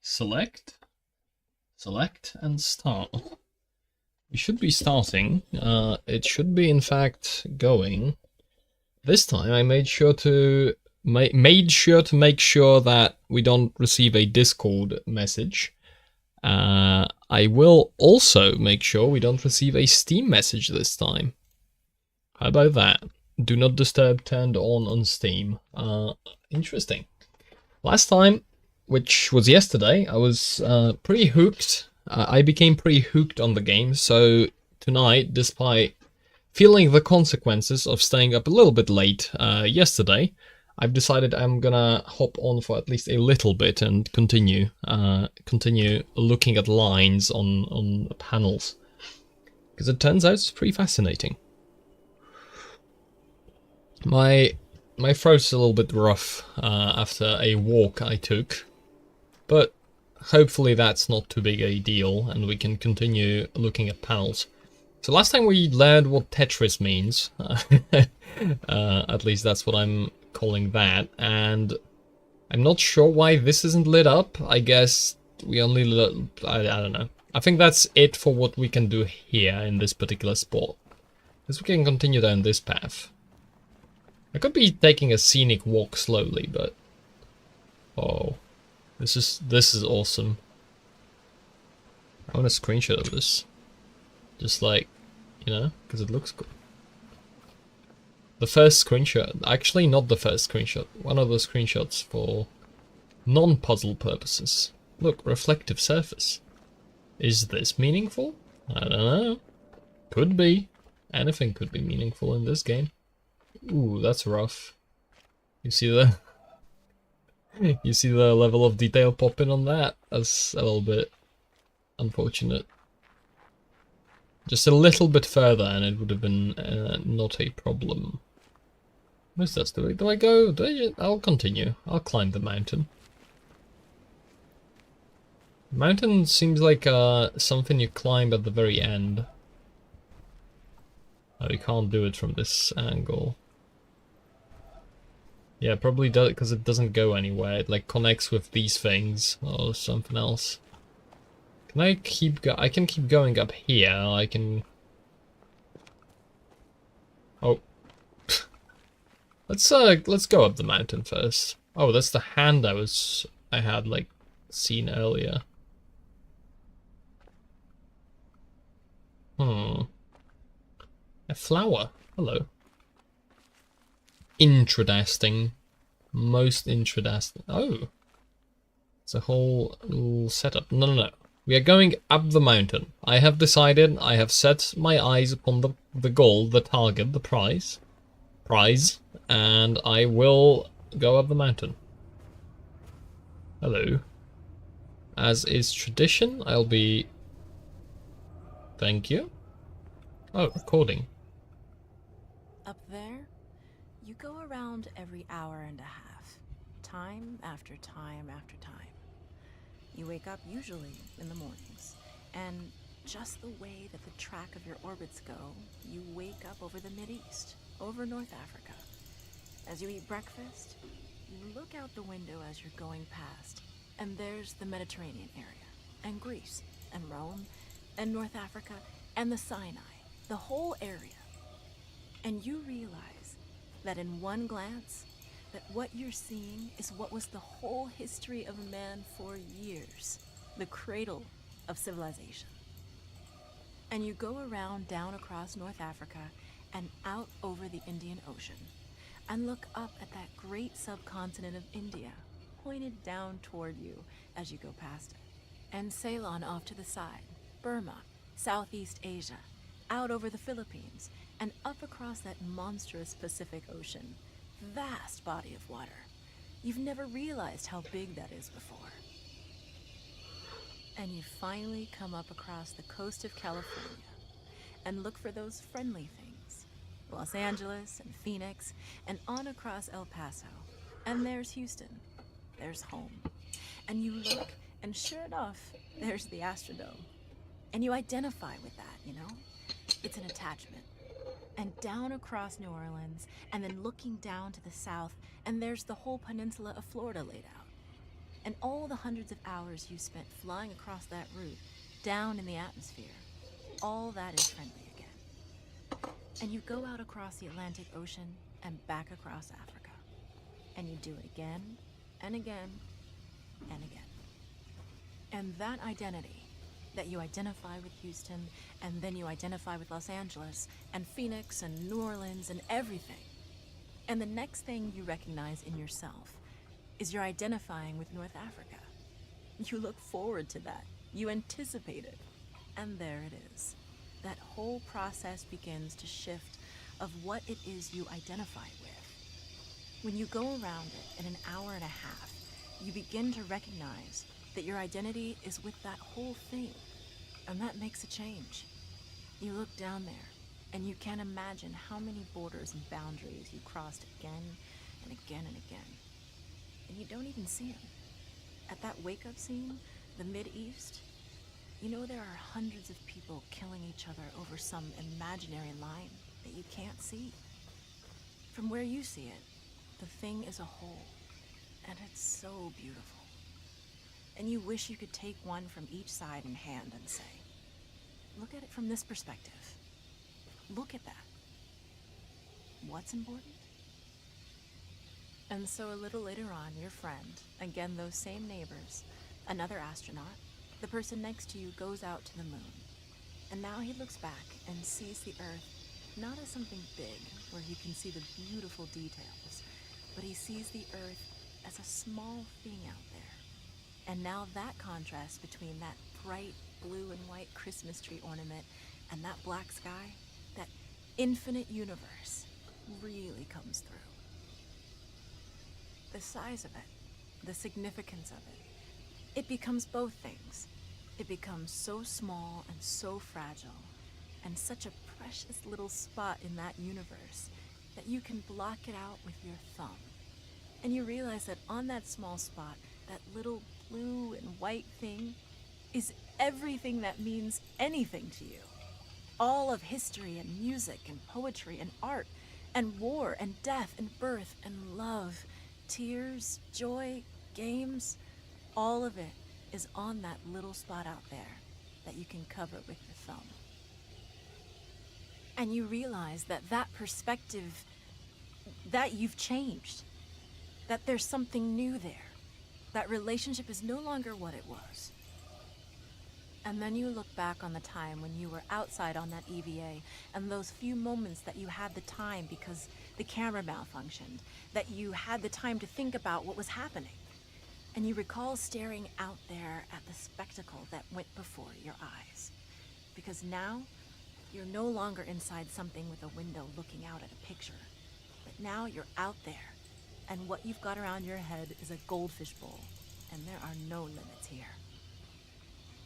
Select, select, and start. We should be starting. It should be, in fact, going. This time I made sure to make sure that we don't receive a Discord message. I will also make sure we don't receive a Steam message this time. How about that? Do not disturb turned on Steam. Interesting. Last time, which was yesterday, I was pretty hooked. I became pretty hooked on the game, so tonight, despite feeling the consequences of staying up a little bit late yesterday, I've decided I'm gonna hop on for at least a little bit and continue looking at lines on panels, because it turns out it's pretty fascinating. My throat's a little bit rough after a walk I took, but hopefully that's not too big a deal and we can continue looking at panels. So last time we learned what Tetris means, at least that's what I'm calling that, and I'm not sure why this isn't lit up. I guess we only I don't know. I think that's it for what we can do here in this particular spot, because we can continue down this path. I could be taking a scenic walk slowly, but oh, this is awesome. I want a screenshot of this, just like, you know, because it looks cool. The first screenshot, actually not the first screenshot, one of the screenshots for non-puzzle purposes. Look, reflective surface. Is this meaningful? I don't know. Could be. Anything could be meaningful in this game. Ooh, that's rough. You see the you see the level of detail popping on that? That's a little bit unfortunate. Just a little bit further and it would have been not a problem. What is this? Do I go? I'll continue. I'll climb the mountain. Mountain seems like something you climb at the very end. Oh, you can't do it from this angle. Yeah, probably does, because it doesn't go anywhere. It like connects with these things or something else. Can I keep I can keep going up here. I can. Oh. Let's go up the mountain first. Oh, that's the hand I had like seen earlier. A flower. Hello. Interesting. Most interesting. Oh. It's a whole little setup. No. We are going up the mountain. I have decided, I have set my eyes upon the goal, the target, the prize, and I will go up the mountain. Hello. As is tradition, I'll be... Thank you. Oh, recording. Up there, you go around every hour and a half, time after time after time. You wake up usually in the mornings, and just the way that the track of your orbits go, you wake up over the Mideast, over North Africa. As you eat breakfast, you look out the window as you're going past, and there's the Mediterranean area, and Greece, and Rome, and North Africa, and the Sinai, the whole area. And you realize that in one glance, that what you're seeing is what was the whole history of man for years, the cradle of civilization. And you go around down across North Africa and out over the Indian Ocean and look up at that great subcontinent of India pointed down toward you as you go past it. And Ceylon off to the side, Burma, Southeast Asia, out over the Philippines, and up across that monstrous Pacific Ocean. Vast body of water. You've never realized how big that is before. And you finally come up across the coast of California and look for those friendly things. Los Angeles and Phoenix and on across El Paso. And there's Houston. There's home. And you look, and sure enough, there's the Astrodome. And you identify with that, you know? It's an attachment. And down across New Orleans, and then looking down to the south, and there's the whole peninsula of Florida laid out. and all the hundreds of hours you spent flying across that route, down in the atmosphere, all that is friendly again. And you go out across the Atlantic Ocean and back across Africa. And you do it again and again and again. And that identity that you identify with Houston, and then you identify with Los Angeles, and Phoenix, and New Orleans, and everything. And the next thing you recognize in yourself is you're identifying with North Africa. You look forward to that. You anticipate it. And there it is. That whole process begins to shift of what it is you identify with. When you go around it in an hour and a half, you begin to recognize that your identity is with that whole thing. And that makes a change. You look down there, and you can't imagine how many borders and boundaries you crossed again and again and again. And you don't even see them. At that wake-up scene, the Mid-East, you know there are hundreds of people killing each other over some imaginary line that you can't see. From where you see it, the thing is a whole, and it's so beautiful. And you wish you could take one from each side in hand and say, look at it from this perspective. Look at that. What's important? And so a little later on, your friend, again those same neighbors, another astronaut, the person next to you goes out to the moon. And now he looks back and sees the Earth not as something big where he can see the beautiful details, but he sees the Earth as a small thing out there. And now that contrast between that bright blue and white Christmas tree ornament and that black sky, that infinite universe, really comes through. The size of it, the significance of it, it becomes both things. It becomes so small and so fragile, and such a precious little spot in that universe that you can block it out with your thumb. And you realize that on that small spot, that little blue and white thing is everything that means anything to you. All of history and music and poetry and art and war and death and birth and love, tears, joy, games, all of it is on that little spot out there that you can cover with your thumb. And you realize that that perspective, that you've changed, that there's something new there. That relationship is no longer what it was. And then you look back on the time when you were outside on that EVA and those few moments that you had the time because the camera malfunctioned, that you had the time to think about what was happening. And you recall staring out there at the spectacle that went before your eyes. Because now, you're no longer inside something with a window looking out at a picture. But now you're out there. And what you've got around your head is a goldfish bowl, and there are no limits here.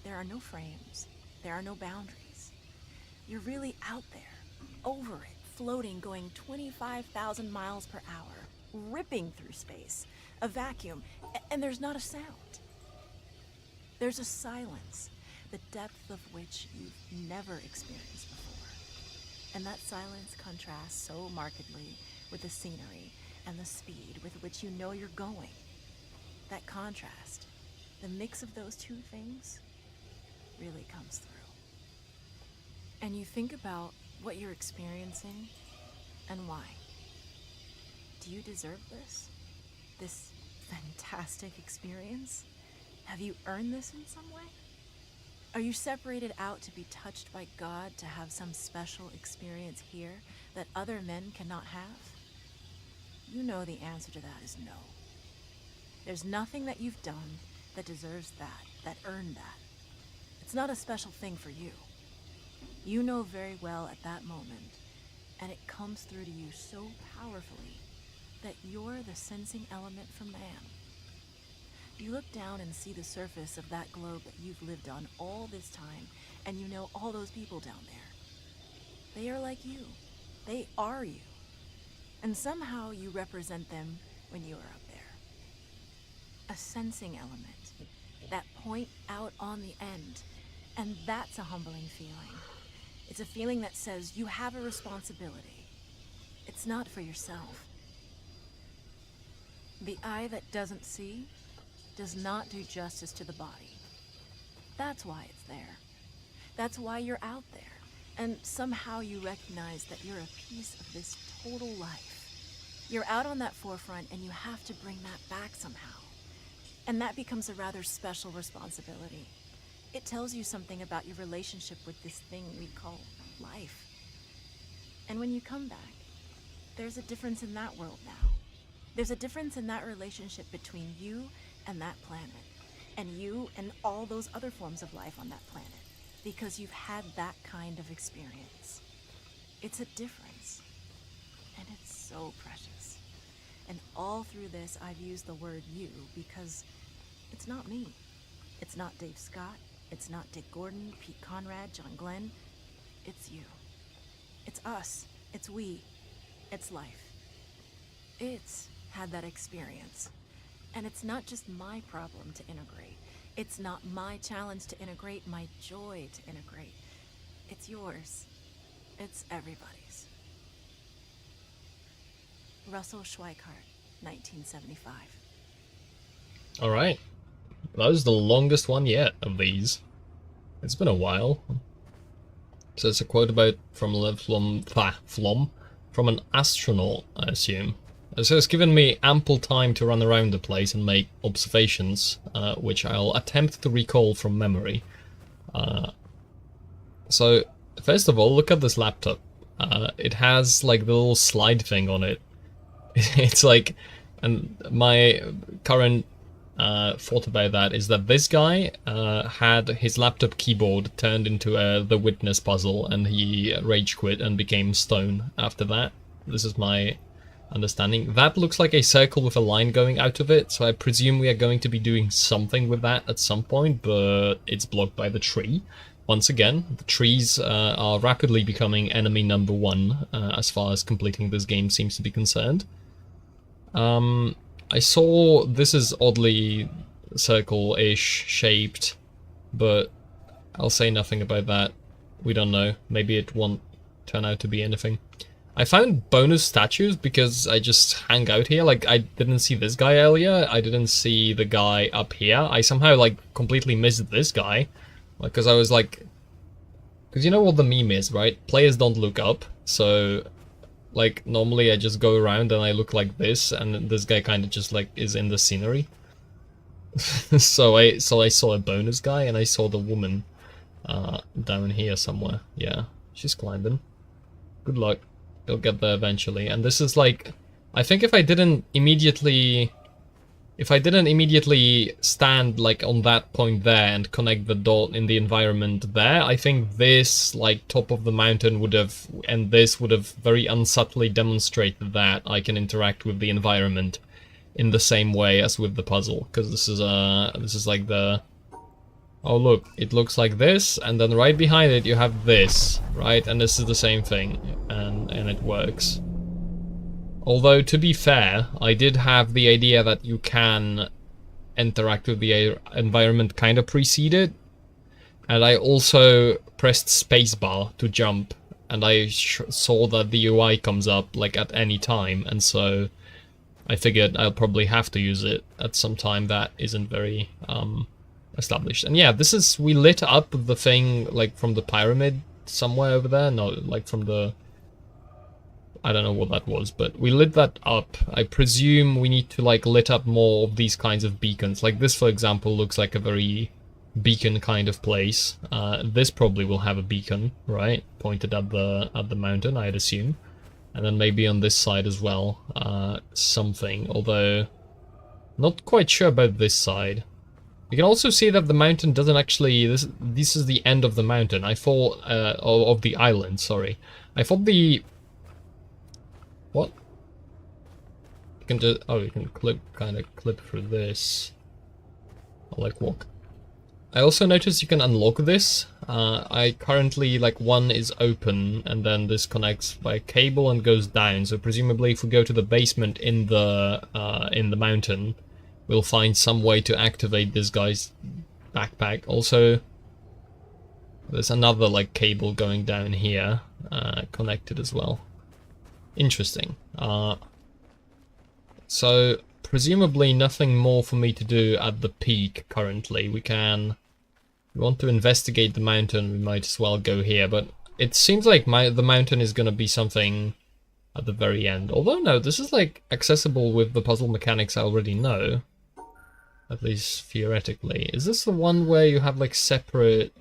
There are no frames. There are no boundaries. You're really out there, over it, floating, going 25,000 miles per hour, ripping through space, a vacuum, and there's not a sound. There's a silence, the depth of which you've never experienced before. And that silence contrasts so markedly with the scenery and the speed with which you know you're going. That contrast, the mix of those two things, really comes through. And you think about what you're experiencing and why. Do you deserve this? This fantastic experience? Have you earned this in some way? Are you separated out to be touched by God to have some special experience here that other men cannot have? You know the answer to that is no. There's nothing that you've done that deserves that earned that. It's not a special thing for you. You know very well at that moment, and it comes through to you so powerfully that you're the sensing element for man. You look down and see the surface of that globe that you've lived on all this time, and you know all those people down there. They are like you. They are you. And somehow you represent them when you are up there. A sensing element, that point out on the end, and that's a humbling feeling. It's a feeling that says you have a responsibility. It's not for yourself. The eye that doesn't see does not do justice to the body. That's why it's there. That's why you're out there. And somehow you recognize that you're a piece of this total life. You're out on that forefront and you have to bring that back somehow. And that becomes a rather special responsibility. It tells you something about your relationship with this thing we call life. And when you come back, there's a difference in that world now. There's a difference in that relationship between you and that planet, and you and all those other forms of life on that planet, because you've had that kind of experience. It's a difference, and it's so precious. And all through this, I've used the word you because it's not me. It's not Dave Scott. It's not Dick Gordon, Pete Conrad, John Glenn. It's you. It's us. It's we. It's life. It's had that experience. And it's not just my problem to integrate. It's not my challenge to integrate, my joy to integrate. It's yours. It's everybody's. Russell Schweikart, 1975. All right. That was the longest one yet of these. It's been a while. So it's a quote from an astronaut, I assume. So it's given me ample time to run around the place and make observations, which I'll attempt to recall from memory. So first of all, look at this laptop. It has like the little slide thing on it. It's like, and my current thought about that is that this guy had his laptop keyboard turned into the Witness puzzle, and he rage quit and became stone after that. This is my understanding. That looks like a circle with a line going out of it, so I presume we are going to be doing something with that at some point, but it's blocked by the tree. Once again, the trees are rapidly becoming enemy number one as far as completing this game seems to be concerned. I saw this is oddly circle-ish shaped, but I'll say nothing about that. We don't know. Maybe it won't turn out to be anything. I found bonus statues because I just hang out here. Like, I didn't see this guy earlier. I didn't see the guy up here. I somehow, like, completely missed this guy. Because I was like... Because you know what the meme is, right? Players don't look up, so... Like, normally I just go around and I look like this, and this guy kind of just, like, is in the scenery. so I saw a bonus guy, and I saw the woman down here somewhere. Yeah, she's climbing. Good luck. You'll get there eventually. And this is like... I think if I didn't immediately stand, like, on that point there and connect the dot in the environment there, I think this, like, top of the mountain would have, and this would have very unsubtly demonstrated that I can interact with the environment in the same way as with the puzzle. Because this is like the... Oh look, it looks like this, and then right behind it you have this, right? And this is the same thing, and it works. Although, to be fair, I did have the idea that you can interact with the environment kind of preceded, and I also pressed spacebar to jump, and I saw that the UI comes up like at any time, and so I figured I'll probably have to use it at some time that isn't very established. And yeah, this is, we lit up the thing like from the pyramid somewhere over there, no, like from the... I don't know what that was, but we lit that up. I presume we need to like lit up more of these kinds of beacons. Like this, for example, looks like a very beacon kind of place. This probably will have a beacon, right? Pointed at the mountain, I'd assume. And then maybe on this side as well, something. Although, not quite sure about this side. You can also see that the mountain doesn't actually... This is the end of the mountain. I thought... of the island, sorry. I thought the... What? You can just... Oh, you can kind of clip through this. Or like walk. I also noticed you can unlock this. I currently, like, one is open, and then this connects by a cable and goes down. So presumably if we go to the basement in the mountain, we'll find some way to activate this guy's backpack. Also, there's another, like, cable going down here, connected as well. Interesting. So presumably nothing more for me to do at the peak currently. We want to investigate the mountain, we might as well go here, but it seems like the mountain is gonna be something at the very end. Although no, this is like accessible with the puzzle mechanics I already know. At least theoretically. Is this the one where you have like separate...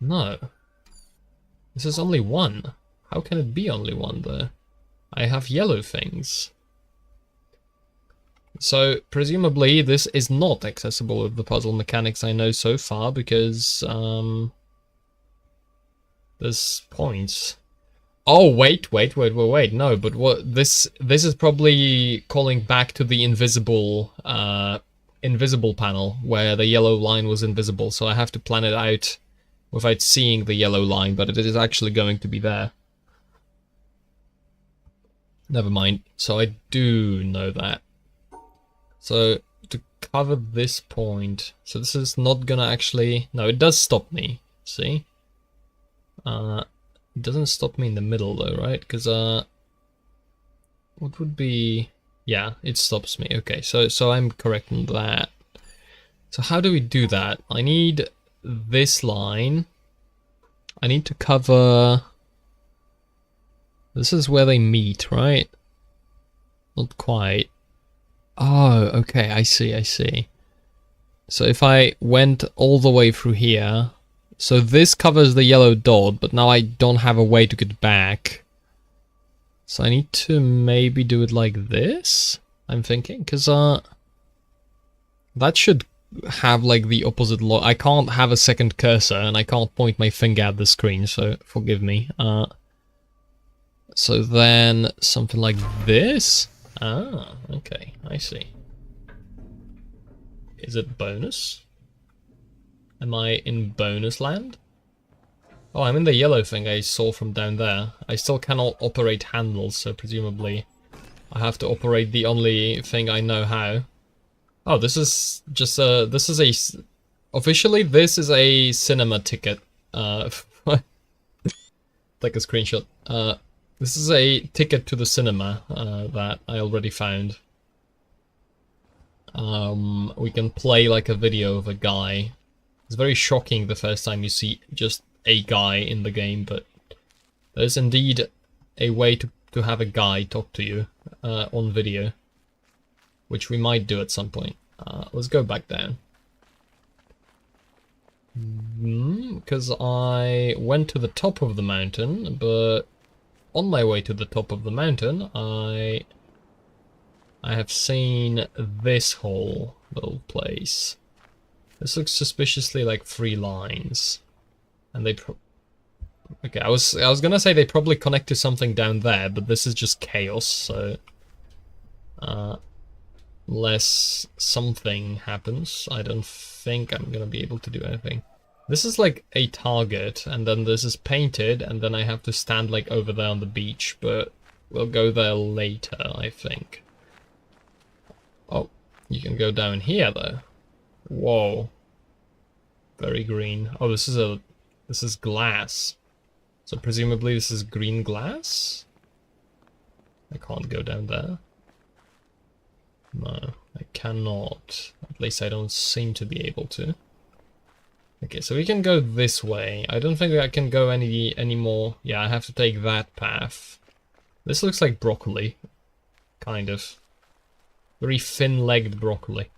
No. This is only one. How can it be only one though? I have yellow things. So presumably this is not accessible with the puzzle mechanics I know so far because there's points. Oh wait, no, but what this is probably calling back to the invisible panel where the yellow line was invisible, so I have to plan it out without seeing the yellow line, but it is actually going to be there. Never mind. So I do know that. So to cover this point, so this is not gonna actually, no, it does stop me, see? It doesn't stop me in the middle though, right? Because what would be, yeah, it stops me. Okay, so I'm correct in that. So how do we do that? I need this line. I need to cover, this is where they meet, right? Not quite. Oh, okay, I see. So if I went all the way through here, so this covers the yellow dot, but now I don't have a way to get back. So I need to maybe do it like this, I'm thinking, because that should have like the opposite I can't have a second cursor and I can't point my finger at the screen, so forgive me. So then something like this. Ah, okay, I see. Is it bonus? Am I in bonus land? Oh, I'm in the yellow thing I saw from down there. I still cannot operate handles, so presumably I have to operate the only thing I know how. Oh, this is just officially this is a cinema ticket. Take a screenshot. This is a ticket to the cinema that I already found. We can play like a video of a guy. It's very shocking the first time you see just a guy in the game, but there's indeed a way to have a guy talk to you on video, which we might do at some point. Let's go back down. Because I went to the top of the mountain, but on my way to the top of the mountain, I have seen this whole little place. This looks suspiciously like 3 lines, and they okay. I was gonna say they probably connect to something down there, but this is just chaos. So, unless something happens, I don't think I'm gonna be able to do anything. This is like a target, and then this is painted, and then I have to stand like over there on the beach, but we'll go there later, I think. Oh, you can go down here though. Whoa. Very green. Oh, this is glass. So presumably this is green glass? I can't go down there. No, I cannot. At least I don't seem to be able to. Okay, so we can go this way. I don't think I can go any more. Yeah, I have to take that path. This looks like broccoli. Kind of. Very thin-legged broccoli.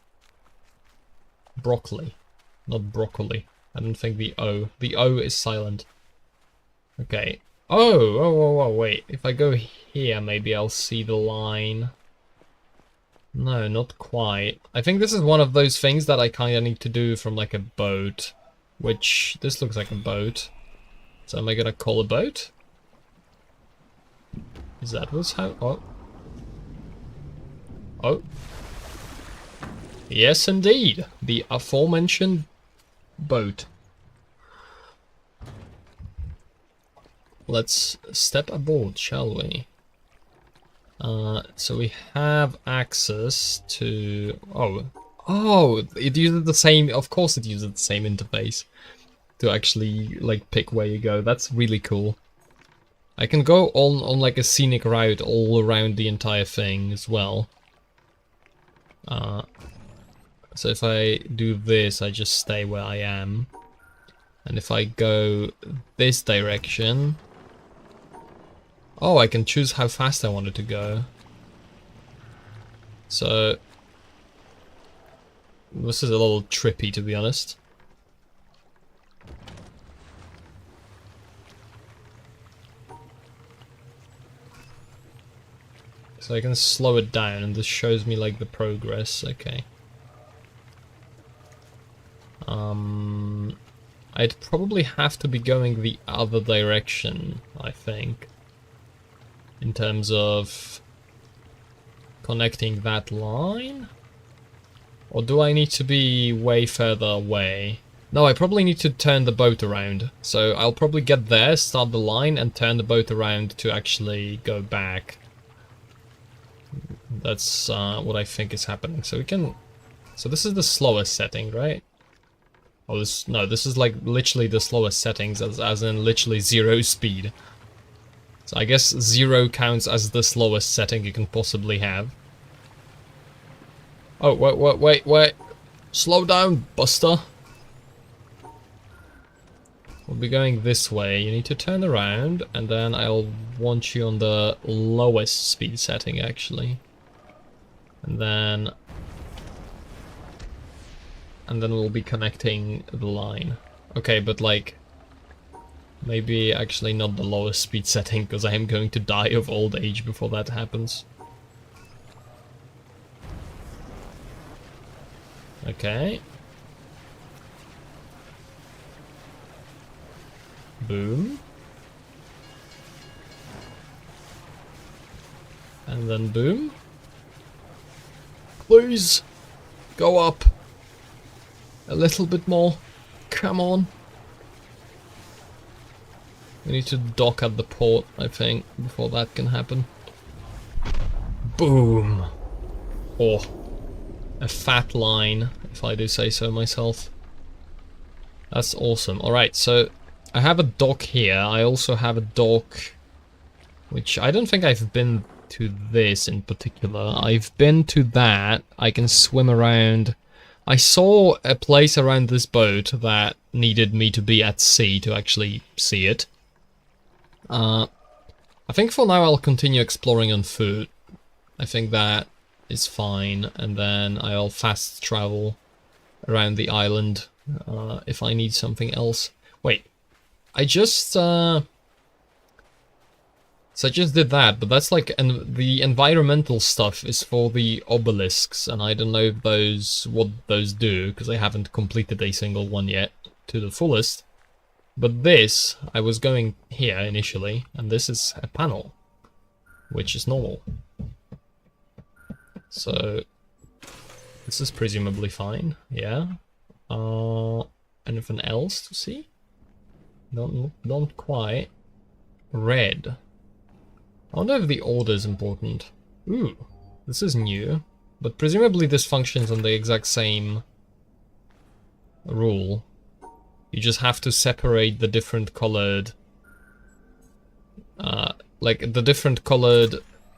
Broccoli, not broccoli. I don't think the O is silent. Okay. Oh, wait. If I go here, maybe I'll see the line. No, not quite. I think this is one of those things that I kind of need to do from like a boat. Which, this looks like a boat. So am I gonna call a boat? Is that what's how? Oh. Oh. Yes, indeed. The aforementioned boat. Let's step aboard, shall we? So we have access to... Oh, it uses the same... Of course it uses the same interface to actually, like, pick where you go. That's really cool. I can go on like a scenic route all around the entire thing as well. So if I do this, I just stay where I am. And if I go this direction... Oh, I can choose how fast I want it to go. So... This is a little trippy, to be honest. So I can slow it down, and this shows me like the progress. Okay. I'd probably have to be going the other direction, I think, in terms of connecting that line. Or do I need to be way further away? No, I probably need to turn the boat around. So I'll probably get there, start the line, and turn the boat around to actually go back. That's what I think is happening. So we can... So this is the slowest setting, right? Oh, this... No, this is like literally the slowest settings, as in literally 0 speed. So I guess 0 counts as the slowest setting you can possibly have. Oh, wait. Slow down, Buster. We'll be going this way. You need to turn around, and then I'll want you on the lowest speed setting, actually. And then we'll be connecting the line. Okay, but like... Maybe actually not the lowest speed setting, because I am going to die of old age before that happens. Okay. Boom. And then boom. Please, go up. A little bit more. Come on. We need to dock at the port, I think, before that can happen. Boom. Oh. A fat line, if I do say so myself. That's awesome. Alright, so I have a dock here. I also have a dock, which I don't think I've been to this in particular. I've been to that. I can swim around. I saw a place around this boat that needed me to be at sea to actually see it. I think for now I'll continue exploring on foot. I think that is fine, and then I'll fast travel around the island if I need something else. Wait, I just so I just did that, but that's like, and the environmental stuff is for the obelisks, and I don't know what those do, because I haven't completed a single one yet to the fullest. But this, I was going here initially, and this is a panel, which is normal. So this is presumably fine, yeah. Anything else to see? Not quite. Red. I wonder if the order is important. Ooh, this is new, but presumably this functions on the exact same rule. You just have to separate the different colored, like the different colored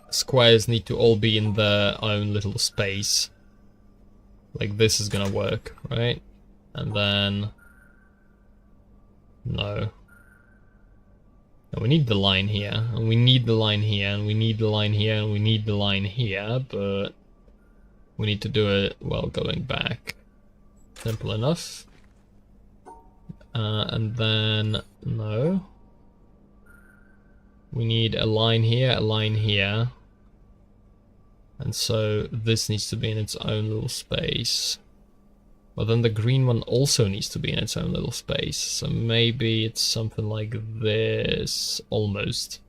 squares need to all be in their own little space. Like this is gonna work, right? And then... No. No, we need the line here, and we need the line here, and we need the line here, and we need the line here, but we need to do it while going back. Simple enough. And then... No. We need a line here, a line here. And so this needs to be in its own little space. But then the green one also needs to be in its own little space. So maybe it's something like this, almost.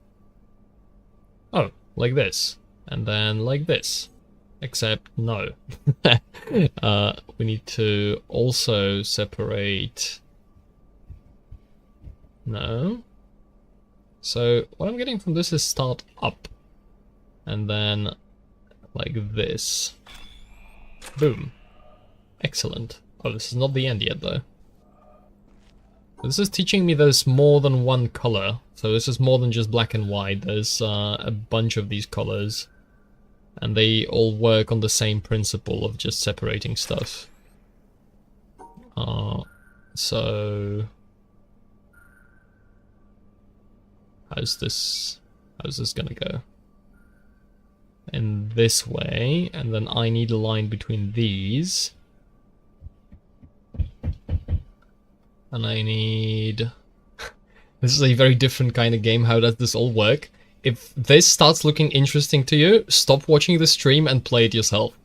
Oh, like this. And then like this. Except, no. We need to also separate... No. So what I'm getting from this is start up. And then like this. Boom. Excellent. Oh, this is not the end yet, though. This is teaching me there's more than one color. So this is more than just black and white. There's a bunch of these colors. And they all work on the same principle of just separating stuff. So... How's this gonna go? In this way, and then I need a line between these. And I need... This is a very different kind of game. How does this all work? If this starts looking interesting to you, stop watching the stream and play it yourself.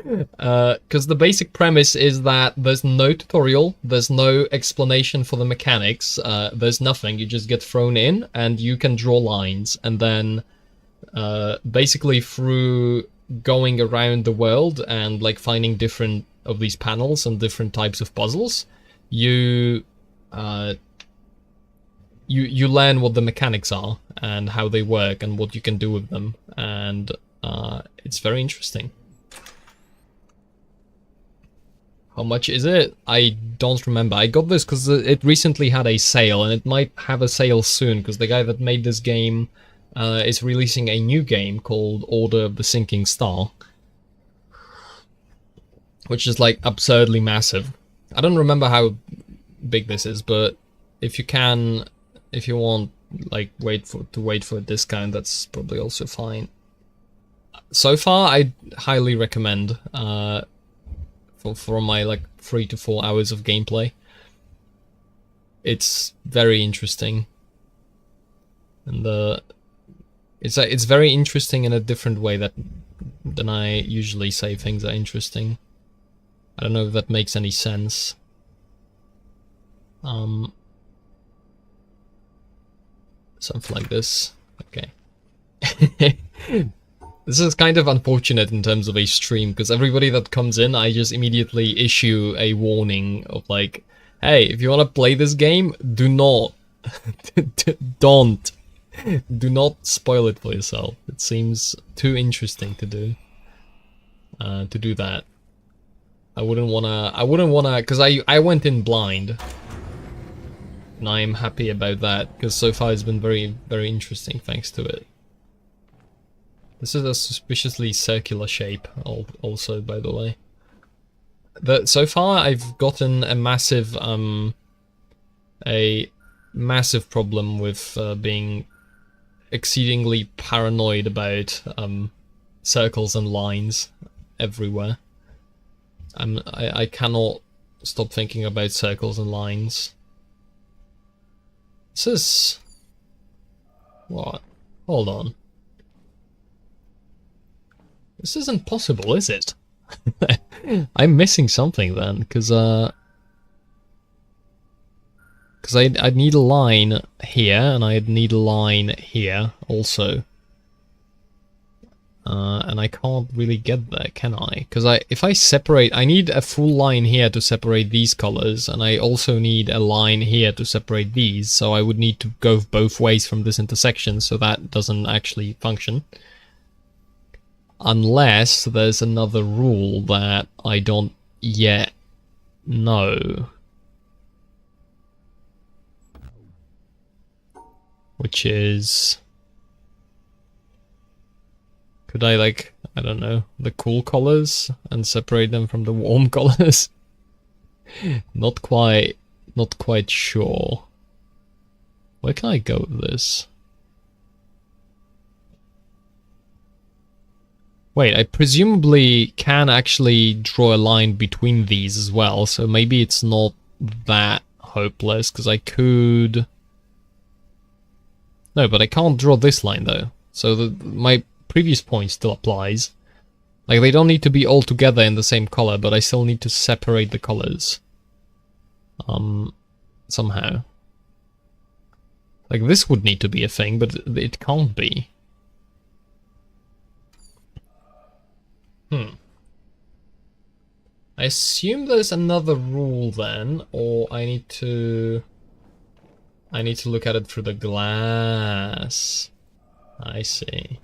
Because the basic premise is that there's no tutorial, there's no explanation for the mechanics, there's nothing, you just get thrown in and you can draw lines, and then basically through going around the world and like finding different of these panels and different types of puzzles, you learn what the mechanics are and how they work and what you can do with them, and it's very interesting. How much is it? I don't remember. I got this because it recently had a sale, and it might have a sale soon, because the guy that made this game is releasing a new game called Order of the Sinking Star, which is like absurdly massive. I don't remember how big this is, but if you want, like, wait for a discount, that's probably also fine. So far, I highly recommend for my like 3 to 4 hours of gameplay. It's very interesting, and it's very interesting in a different way than I usually say things are interesting. I don't know if that makes any sense. Something like this. Okay. This is kind of unfortunate in terms of a stream, because everybody that comes in, I just immediately issue a warning of like, hey, if you want to play this game, do not, do not spoil it for yourself. It seems too interesting to do that. I wouldn't wanna, because I went in blind, and I am happy about that, because so far it's been very, very interesting thanks to it. This is a suspiciously circular shape, also, by the way. So far, I've gotten a massive problem with being exceedingly paranoid about circles and lines everywhere. I cannot stop thinking about circles and lines. This is... What? Hold on. This isn't possible, is it? I'm missing something then, because I'd need a line here, and I'd need a line here also. And I can't really get there, can I? Because if I separate, I need a full line here to separate these colors, and I also need a line here to separate these, so I would need to go both ways from this intersection, so that doesn't actually function. Unless there's another rule that I don't yet know. Which is... Could I, like, I don't know, the cool colors and separate them from the warm colors? Not quite sure. Where can I go with this? Wait, I presumably can actually draw a line between these as well, so maybe it's not that hopeless, because I could... No, but I can't draw this line though, so my previous point still applies. Like, they don't need to be all together in the same color, but I still need to separate the colors. Somehow. Like, this would need to be a thing, but it can't be. I assume there's another rule then, or I need to look at it through the glass. I see.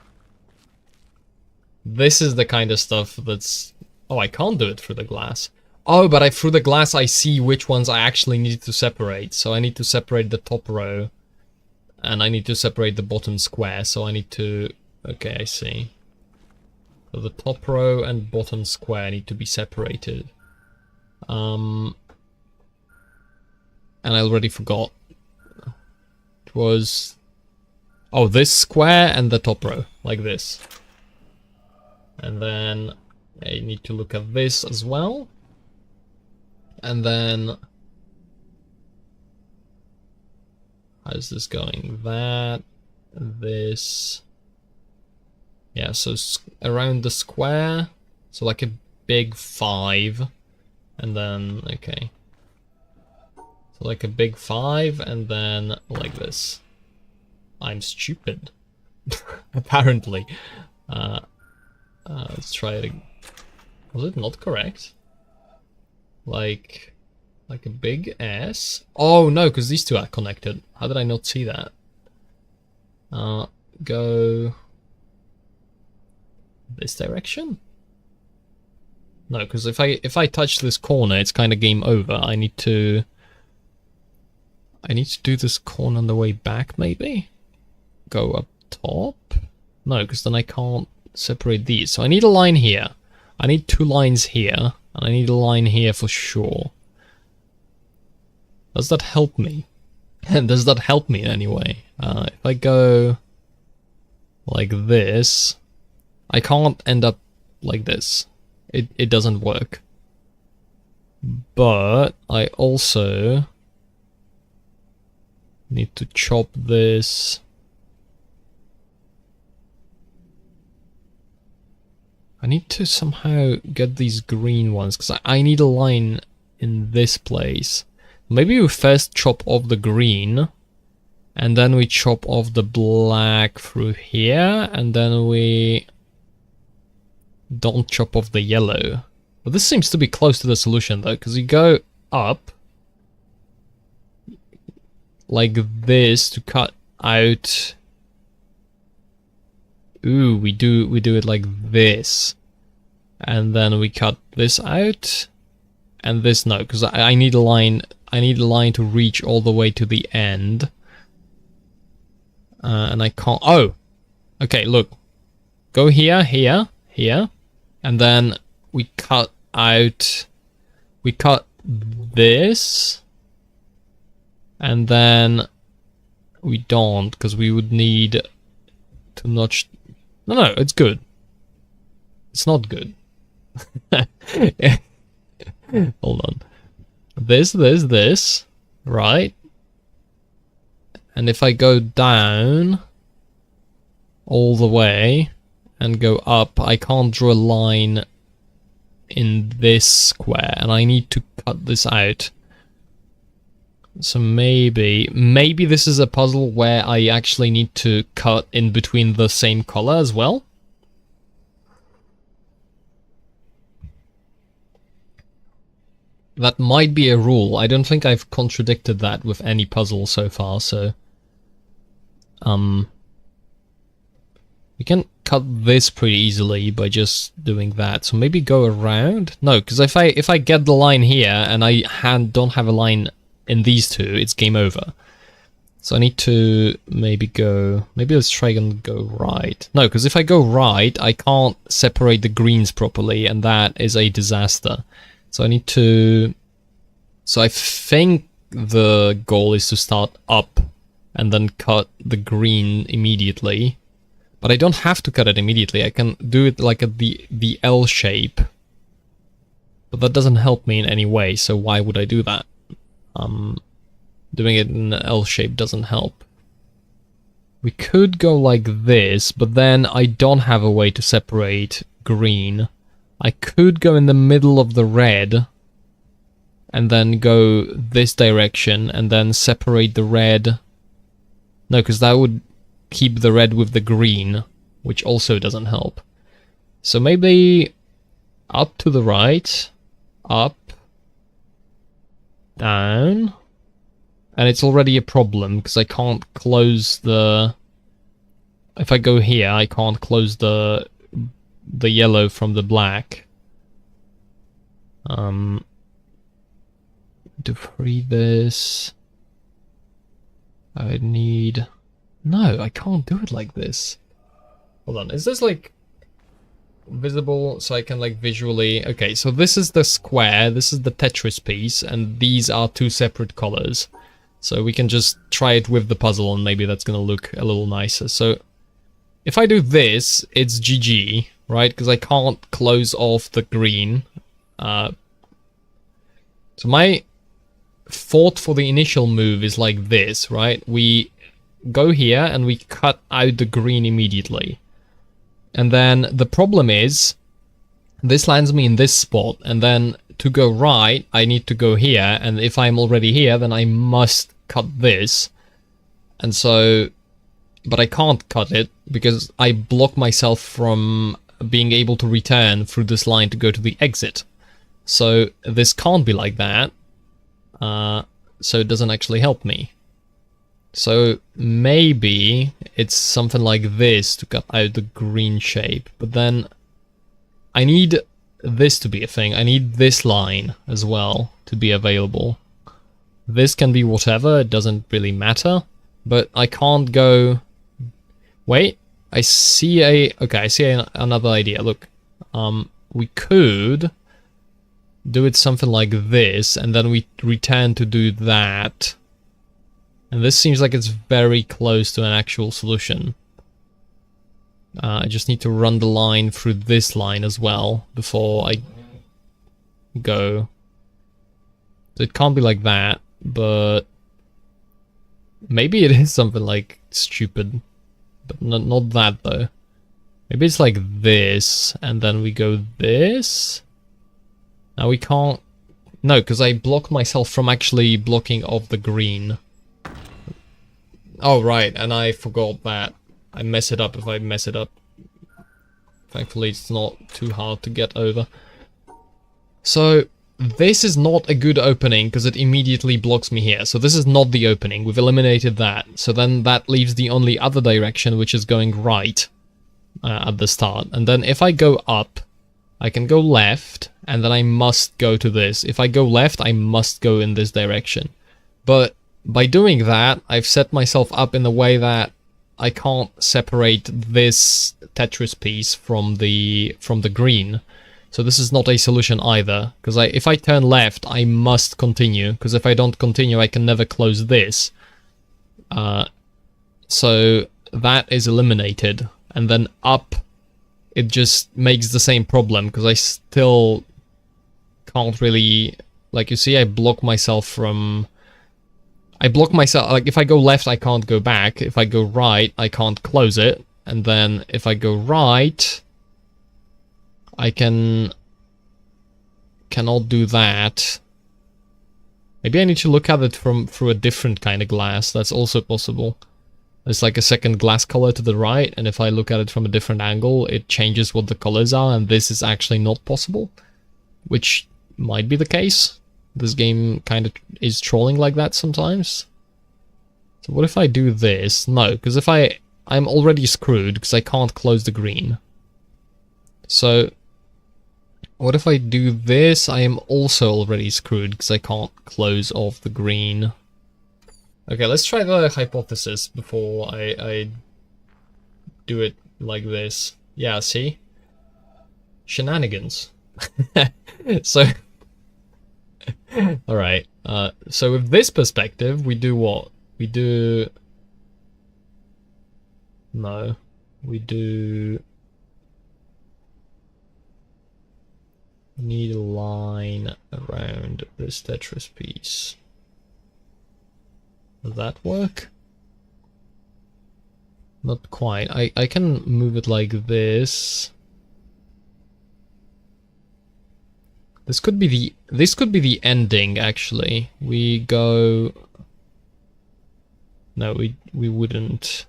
This is the kind of stuff that's... Oh, I can't do it through the glass. Oh, but through the glass I see which ones I actually need to separate. So I need to separate the top row. And I need to separate the bottom square. So I need to... Okay, I see. So the top row and bottom square need to be separated. And I already forgot. It was... Oh, this square and the top row. Like this. And then I need to look at this as well. And then... How's this going? That... This... Yeah, so around the square. So like a big 5. And then... Okay. So like a big 5 and then like this. I'm stupid. Apparently. Let's try it again. Was it not correct? Like a big S? Oh no, because these two are connected. How did I not see that? Go this direction? No, because if I touch this corner, it's kind of game over. I need to do this corner on the way back, maybe? Go up top? No, because then I can't separate these. So I need a line here. I need 2 lines here. And I need a line here for sure. Does that help me? Does that help me in any way? If I go like this, I can't end up like this. It doesn't work. But I also need to chop this. I need to somehow get these green ones, because I need a line in this place. Maybe we first chop off the green, and then we chop off the black through here, and then we don't chop off the yellow. But this seems to be close to the solution though, because you go up like this to cut out. Ooh, we do it like this, and then we cut this out, and this no, because I need a line. I need a line to reach all the way to the end, and I can't. Oh, okay. Look, go here, here, here, and then we cut out. We cut this, and then we don't, because we would need to notch. No, it's good. It's not good. Hold on. This, right? And if I go down all the way and go up, I can't draw a line in this square, and I need to cut this out. So maybe this is a puzzle where I actually need to cut in between the same color as well. That might be a rule. I don't think I've contradicted that with any puzzle so far, so... We can cut this pretty easily by just doing that. So maybe go around? No, because if I get the line here and I don't have a line in these two, it's game over. So I need to maybe go... Maybe let's try and go right. No, because if I go right, I can't separate the greens properly, and that is a disaster. So I need to... So I think the goal is to start up and then cut the green immediately. But I don't have to cut it immediately. I can do it like at the L shape. But that doesn't help me in any way, so why would I do that? Doing it in an L shape doesn't help. We could go like this, but then I don't have a way to separate green. I could go in the middle of the red and then go this direction and then separate the red. No, because that would keep the red with the green, which also doesn't help. So maybe up to the right, up, down, and it's already a problem because I can't close the... If I go here, I can't close the yellow from the black. to free this. I need... No, I can't do it like this. Hold on, is this like visible so I can like visually... Okay, so this is the square, this is the Tetris piece, and these are two separate colors. So we can just try it with the puzzle and maybe that's gonna look a little nicer. So if I do this, it's GG, right? Because I can't close off the green. So my thought for the initial move is like this, right? We go here and we cut out the green immediately. And then the problem is, this lands me in this spot, and then to go right, I need to go here, and if I'm already here, then I must cut this. And so, but I can't cut it, because I block myself from being able to return through this line to go to the exit. So this can't be like that, so it doesn't actually help me. So maybe it's something like this to cut out the green shape, but then I need this to be a thing. I need this line as well to be available. This can be whatever, it doesn't really matter, but I can't go... Wait, I see a... Okay, I see another idea. Look, we could do it something like this, and then we return to do that. And this seems like it's very close to an actual solution. I just need to run the line through this line as well before I go. So it can't be like that, but maybe it is something like stupid, but not that though. Maybe it's like this, and then we go this. Now we can't... No, because I block myself from actually blocking off the green. Oh, right, and I forgot that. I mess it up if I mess it up. Thankfully, it's not too hard to get over. So, this is not a good opening, because it immediately blocks me here. So this is not the opening. We've eliminated that. So then that leaves the only other direction, which is going right at the start. And then if I go up, I can go left, and then I must go to this. If I go left, I must go in this direction. But by doing that, I've set myself up in a way that I can't separate this Tetris piece from the green. So this is not a solution either, because if I turn left, I must continue, because if I don't continue, I can never close this. So that is eliminated, and then up, it just makes the same problem, because I still can't really... Like, you see, I block myself from... like, if I go left, I can't go back. If I go right, I can't close it. And then if I go right, I cannot do that. Maybe I need to look at it through a different kind of glass. That's also possible. There's like a second glass color to the right, and if I look at it from a different angle, it changes what the colors are, and this is actually not possible. Which might be the case. This game kind of is trolling like that sometimes. So what if I do this? No, because if I'm already screwed because I can't close the green. So what if I do this? I am also already screwed because I can't close off the green. Okay, let's try the hypothesis before I do it like this. Yeah, see? Shenanigans. So... Alright, so with this perspective, we do what? We do... No. We do... Need a line around this Tetris piece. Does that work? Not quite. I can move it like this. This could be the ending, actually. We go... No, we wouldn't.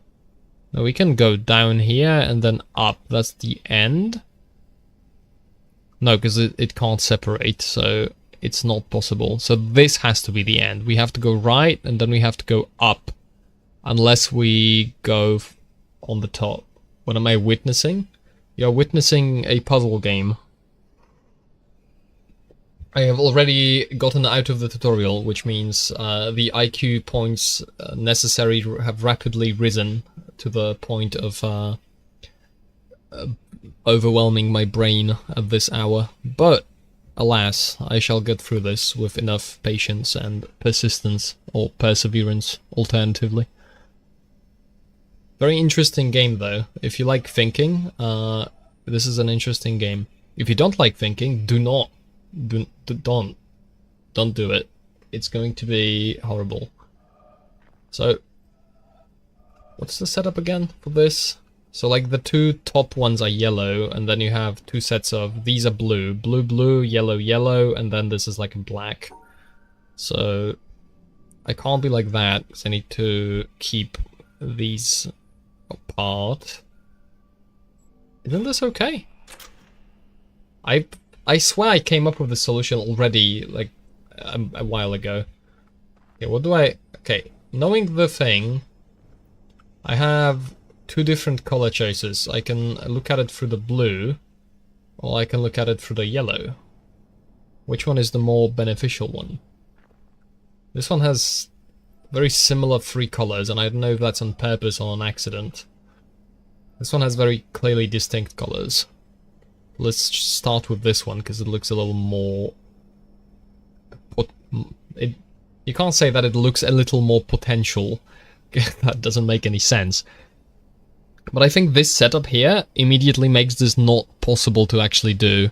No, we can go down here and then up. That's the end. No, because it can't separate, so it's not possible. So this has to be the end. We have to go right, and then we have to go up. Unless we go on the top. What am I witnessing? You're witnessing a puzzle game. I have already gotten out of the tutorial, which means the IQ points necessary have rapidly risen to the point of overwhelming my brain at this hour. But alas, I shall get through this with enough patience and persistence, or perseverance, alternatively. Very interesting game, though. If you like thinking, this is an interesting game. If you don't like thinking, don't do it. It's going to be horrible. So, what's the setup again for this? So like the two top ones are yellow, and then you have two sets of, these are blue, blue, blue, yellow, yellow, and then this is like a black. So I can't be like that, because I need to keep these apart. Isn't this okay? I swear I came up with the solution already, like, a while ago. Okay, what do I... Okay, knowing the thing, I have two different color choices. I can look at it through the blue, or I can look at it through the yellow. Which one is the more beneficial one? This one has very similar three colors, and I don't know if that's on purpose or on accident. This one has very clearly distinct colors. Let's start with this one, because it looks a little more... You can't say that it looks a little more potential. That doesn't make any sense. But I think this setup here immediately makes this not possible to actually do.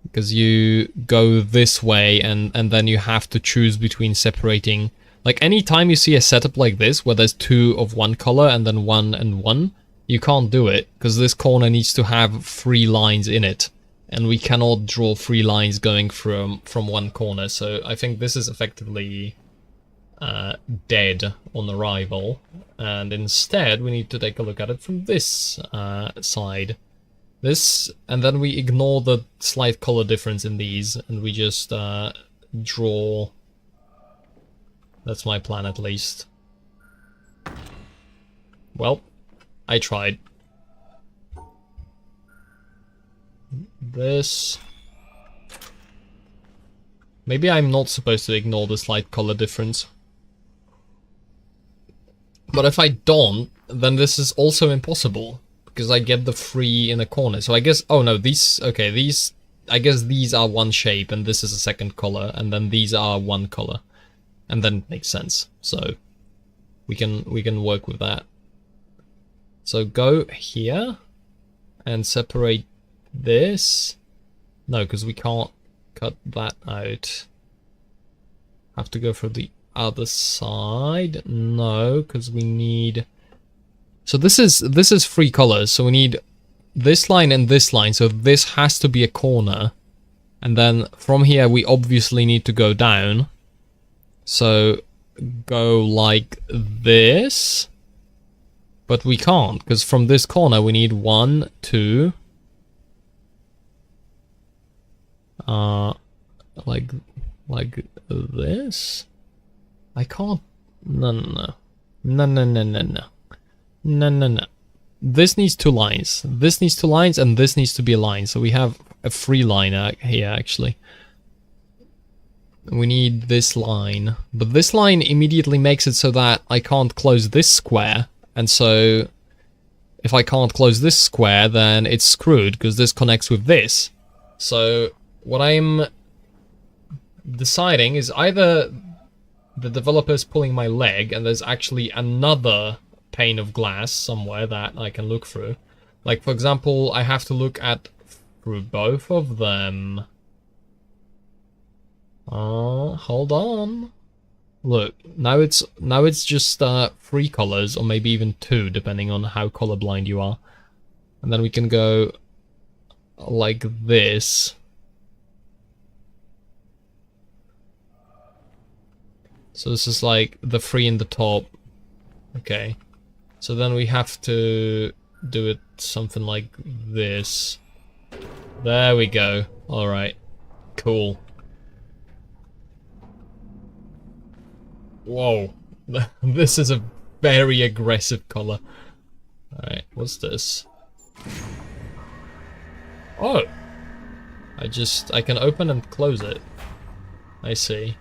Because you go this way, and then you have to choose between separating... Like, any time you see a setup like this, where there's two of one color and then one and one, you can't do it, because this corner needs to have 3 lines in it, and we cannot draw 3 lines going from one corner, so I think this is effectively dead on arrival, and instead we need to take a look at it from this side. This, and then we ignore the slight color difference in these, and we just draw... That's my plan, at least. Well, I tried. This... Maybe I'm not supposed to ignore the slight color difference. But if I don't, then this is also impossible. Because I get the 3 in a corner. So I guess... Oh no, these... Okay, these... I guess these are one shape, and this is a second color, and then these are one color. And then it makes sense. So we can work with that. So go here and separate this. No, because we can't cut that out. Have to go for the other side. No, because we need... So this is 3 colors. So we need this line and this line. So this has to be a corner. And then from here we obviously need to go down. So go like this. But we can't, because from this corner we need 1, 2. Like this? I can't... No. This needs 2 lines. This needs 2 lines, and this needs to be a line. So we have a 3 line here, actually. We need this line. But this line immediately makes it so that I can't close this square. And so, if I can't close this square, then it's screwed, because this connects with this. So, what I'm deciding is either the developer's pulling my leg, and there's actually another pane of glass somewhere that I can look through. Like, for example, I have to look at through both of them. Hold on. Look, now it's just 3 colors, or maybe even 2, depending on how colorblind you are. And then we can go like this. So this is like the 3 in the top. Okay. So then we have to do it something like this. There we go. Alright. Cool. Whoa, this is a very aggressive color. Alright, what's this? Oh! I can open and close it. I see.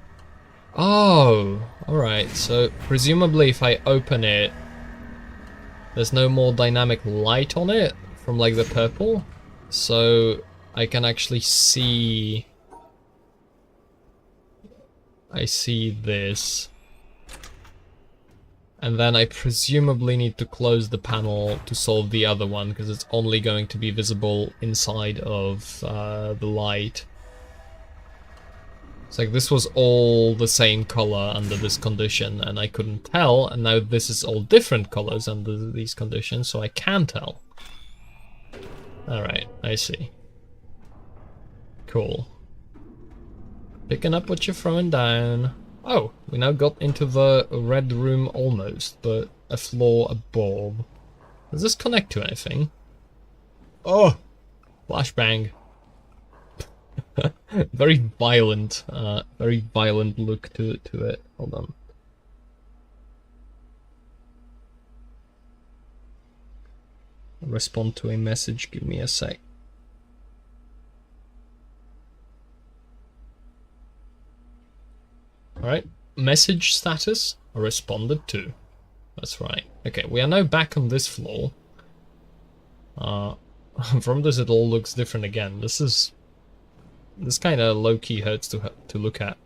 Oh, alright, so presumably if I open it, there's no more dynamic light on it from like the purple, so I can actually see... I see this. And then I presumably need to close the panel to solve the other one, because it's only going to be visible inside of the light. It's like this was all the same color under this condition, and I couldn't tell, and now this is all different colors under these conditions, so I can tell. Alright, I see. Cool. Picking up what you're throwing down. Oh, we now got into the red room almost, but a floor above. Does this connect to anything? Oh! Flashbang. Very violent look to it. Hold on. Respond to a message, give me a sec. Alright, message status responded to. That's right. Okay, we are now back on this floor. From this it all looks different again. This kind of low-key hurts to look at.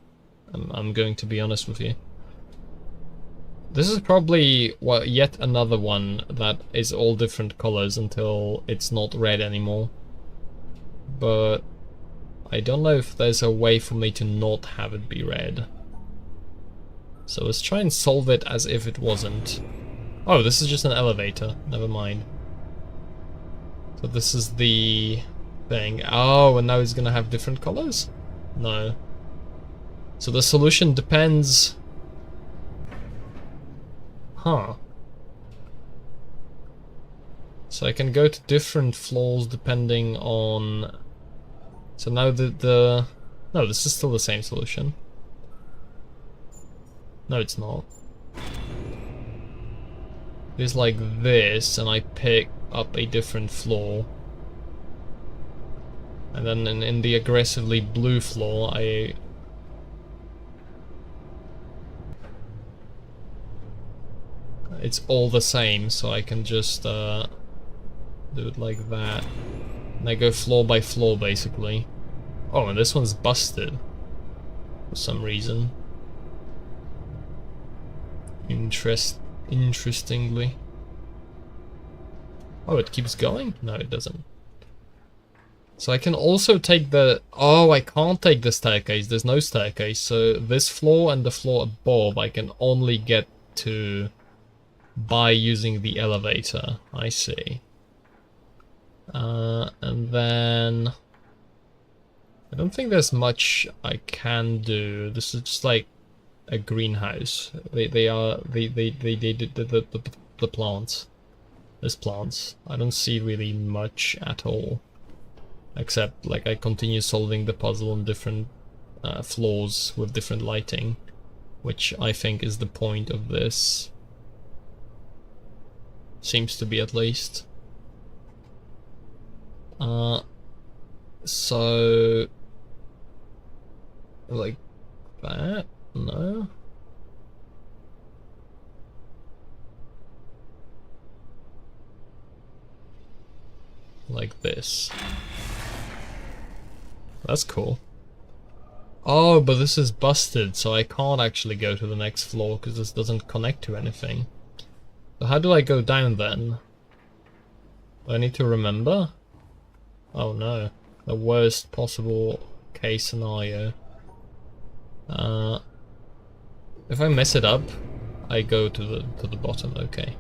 I'm going to be honest with you. This is probably yet another one that is all different colors until it's not red anymore. But I don't know if there's a way for me to not have it be red. So let's try and solve it as if it wasn't. Oh, this is just an elevator. Never mind. So this is the thing. Oh, and now it's gonna have different colors? No. So the solution depends... Huh. So I can go to different floors depending on... So now the... No, this is still the same solution. No, it's not. It's like this, and I pick up a different floor. And then in the aggressively blue floor, it's all the same, so I can just do it like that. And I go floor by floor, basically. Oh, and this one's busted. For some reason. Interestingly. Oh, it keeps going? No, it doesn't. So I can also take the... Oh, I can't take the staircase. There's no staircase. So this floor and the floor above I can only get to by using the elevator. I see. And then... I don't think there's much I can do. This is just like a greenhouse. They did the plants. There's plants. I don't see really much at all. Except like I continue solving the puzzle on different floors with different lighting, which I think is the point of this. Seems to be, at least. So like that? No. Like this. That's cool. Oh, but this is busted, so I can't actually go to the next floor because this doesn't connect to anything. So how do I go down then? Do I need to remember? Oh no. The worst possible case scenario. If I mess it up, I go to the bottom, okay.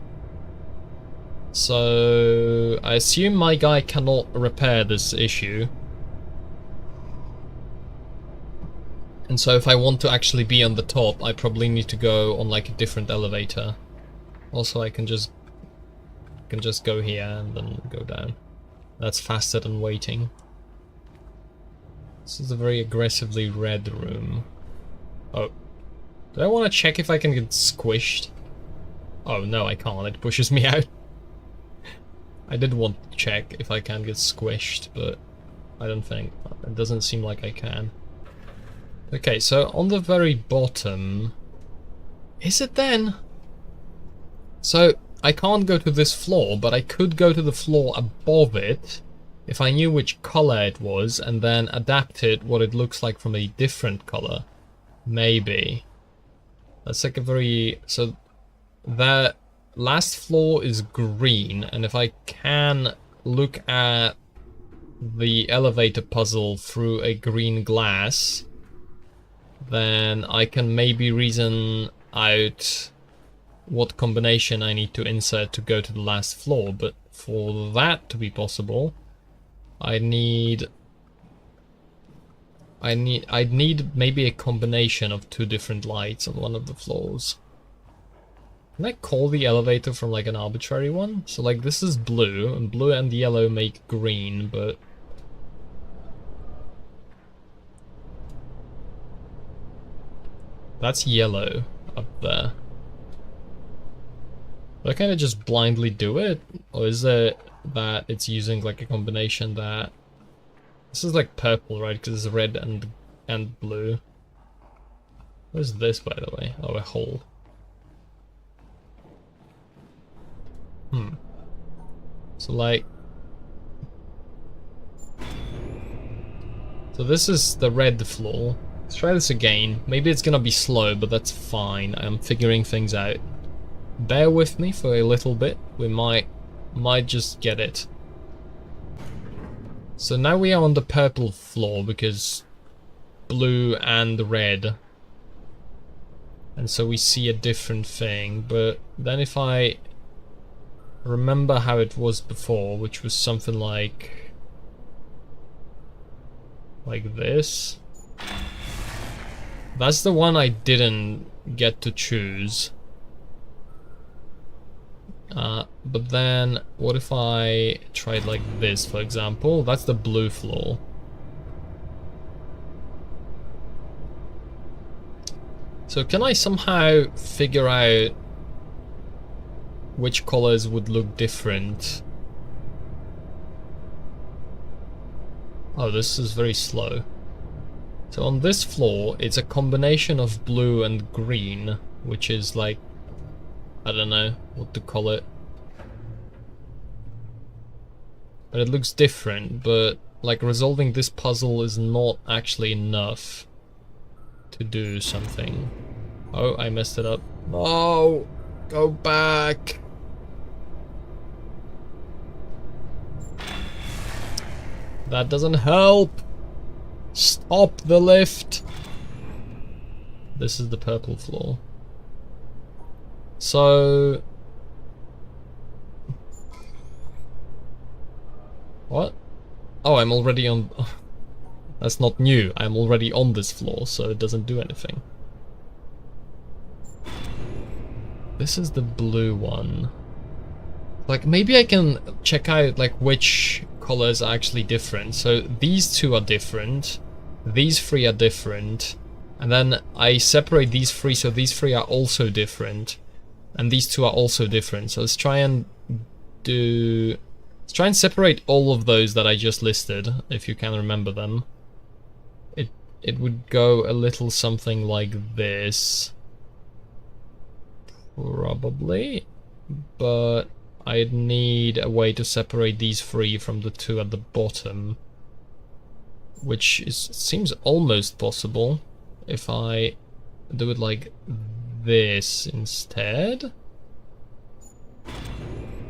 So I assume my guy cannot repair this issue. And so if I want to actually be on the top, I probably need to go on like a different elevator. Also, I can just go here and then go down. That's faster than waiting. This is a very aggressively red room. Oh. Do I want to check if I can get squished? Oh no, I can't. It pushes me out. I did want to check if I can get squished, but I don't think. It doesn't seem like I can. Okay, so on the very bottom... Is it then? So, I can't go to this floor, but I could go to the floor above it if I knew which color it was and then adapted what it looks like from a different color. Maybe. That's like a very... So, the last floor is green, and if I can look at the elevator puzzle through a green glass, then I can maybe reason out what combination I need to insert to go to the last floor. But for that to be possible, I'd need maybe a combination of two different lights on one of the floors. Can I call the elevator from like an arbitrary one? So like this is blue, and blue and yellow make green, but... That's yellow up there. Do I kind of just blindly do it? Or is it that it's using like a combination that... This is like purple, right? Because it's red and blue. What is this, by the way? Oh, a hole. So like... So this is the red floor. Let's try this again. Maybe it's gonna be slow, but that's fine. I'm figuring things out. Bear with me for a little bit. We might just get it. So now we are on the purple floor because blue and red. And so we see a different thing. But then if I remember how it was before, which was something like this. That's the one I didn't get to choose. But then, what if I tried like this, for example? That's the blue floor. So can I somehow figure out which colors would look different? Oh, this is very slow. So on this floor, it's a combination of blue and green, which is like, I don't know what to call it. But it looks different, but like resolving this puzzle is not actually enough to do something. Oh, I messed it up. No! Go back! That doesn't help! Stop the lift! This is the purple floor. So... What? Oh, I'm already on... That's not new. I'm already on this floor, so it doesn't do anything. This is the blue one. Like, maybe I can check out, like, which colors are actually different. So these two are different. These three are different. And then I separate these three, so these three are also different. And these two are also different. So let's try and do... Let's try and separate all of those that I just listed, if you can remember them. It would go a little something like this. Probably. But I'd need a way to separate these three from the two at the bottom. Which seems almost possible if I do it like this instead.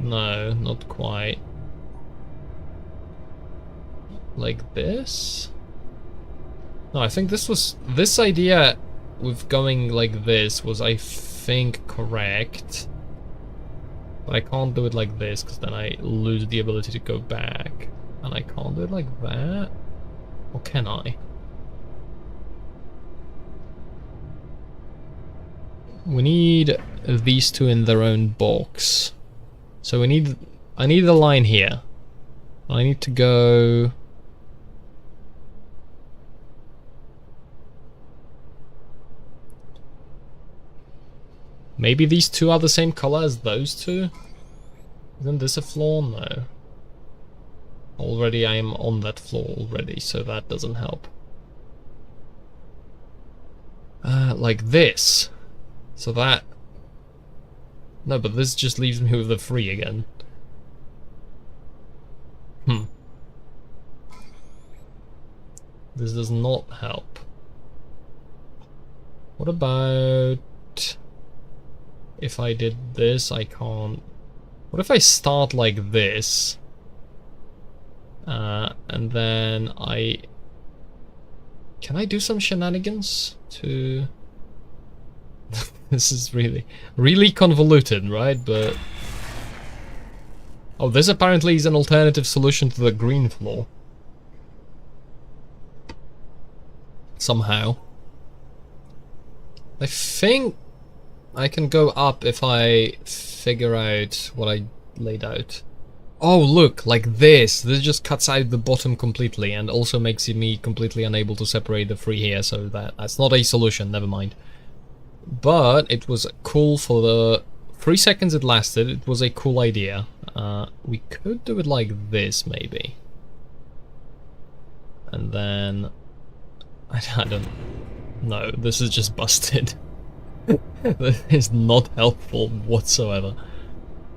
No, not quite. Like this? No, I think this idea with going like this was, I think, correct. But I can't do it like this, because then I lose the ability to go back. And I can't do it like that? Or can I? We need these two in their own box. So I need a line here. I need to go... Maybe these two are the same color as those two? Isn't this a floor? No. Already I am on that floor already, so that doesn't help. like this. So that... No, but this just leaves me with the 3 again. This does not help. What about... If I did this, I can't... What if I start like this? And then I... Can I do some shenanigans to... This is really convoluted, right? But... Oh, this apparently is an alternative solution to the green floor. Somehow. I think I can go up if I figure out what I laid out. Oh, look, like this. This just cuts out the bottom completely and also makes me completely unable to separate the 3 here, so that's not a solution, never mind. But it was cool for the 3 seconds it lasted. It was a cool idea. We could do it like this, maybe. And then... I don't know. This is just busted. This is not helpful whatsoever.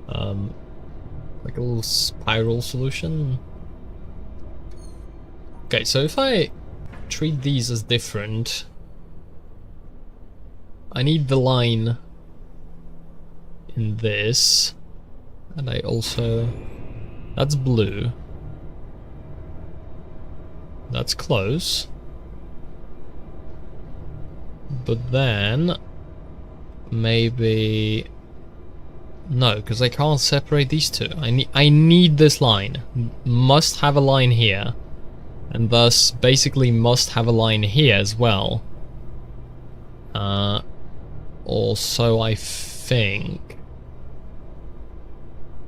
Like a little spiral solution. Okay, so if I treat these as different, I need the line in this, and I also... That's blue. That's close. But then... Maybe... No, because I can't separate these two. I need this line. Must have a line here. And thus, basically must have a line here as well. Also, I think...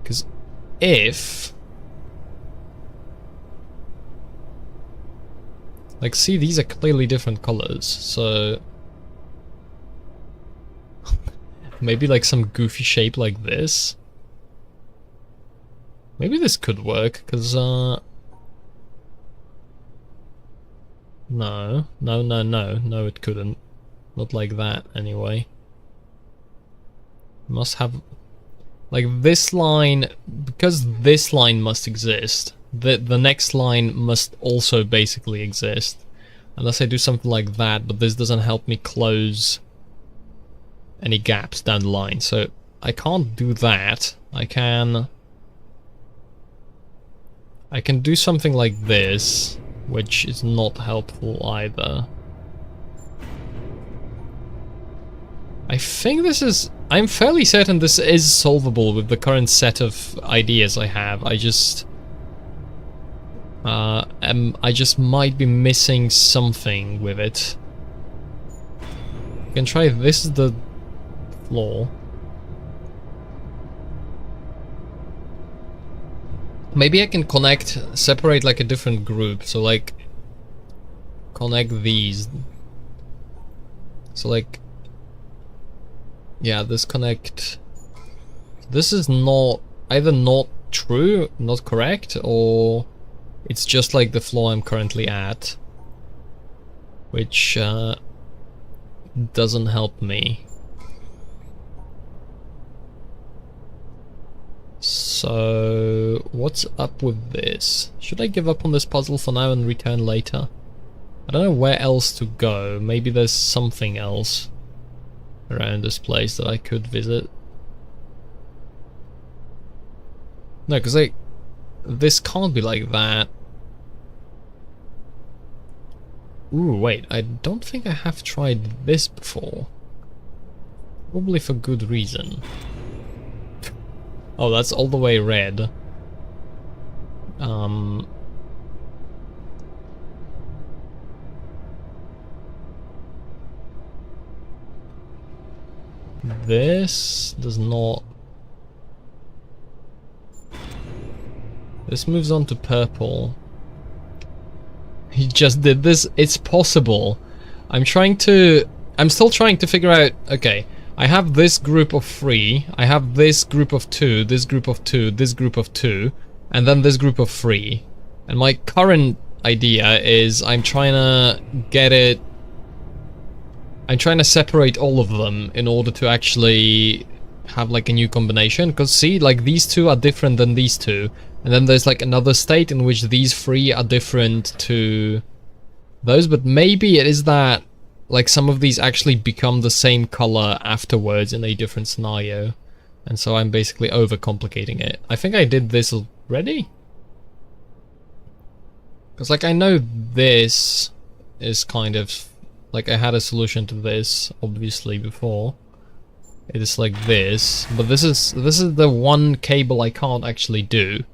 Because if... Like, see, these are clearly different colors, so... Maybe like some goofy shape like this? Maybe this could work, because, No, it couldn't. Not like that, anyway. Must have... Like, this line... Because this line must exist, the next line must also basically exist. Unless I do something like that, but this doesn't help me close any gaps down the line. So, I can't do that. I can do something like this, which is not helpful either. I think this is... I'm fairly certain this is solvable with the current set of ideas I have. I just might be missing something with it. You can try this is the floor. Maybe I can separate like a different group, so like connect these. So like, yeah, disconnect. This is not either not true, not correct, or it's just like the floor I'm currently at, which doesn't help me. So, what's up with this? Should I give up on this puzzle for now and return later? I don't know where else to go. Maybe there's something else around this place that I could visit. No, because this can't be like that. Ooh, wait, I don't think I have tried this before. Probably for good reason. Oh, that's all the way red. This does not... This moves on to purple. He just did this. It's possible. I'm still trying to figure out... Okay, I have this group of 3, I have this group of 2, this group of 2, this group of 2, and then this group of 3. And my current idea is I'm trying to get it I'm trying to separate all of them in order to actually have like a new combination. Because see, like these two are different than these two. And then there's like another state in which these three are different to those. But maybe it is that like some of these actually become the same color afterwards in a different scenario. And so I'm basically overcomplicating it. I think I did this already. Because like I know this is kind of like I had a solution to this obviously before. It is like this, but this is the one cable I can't actually do.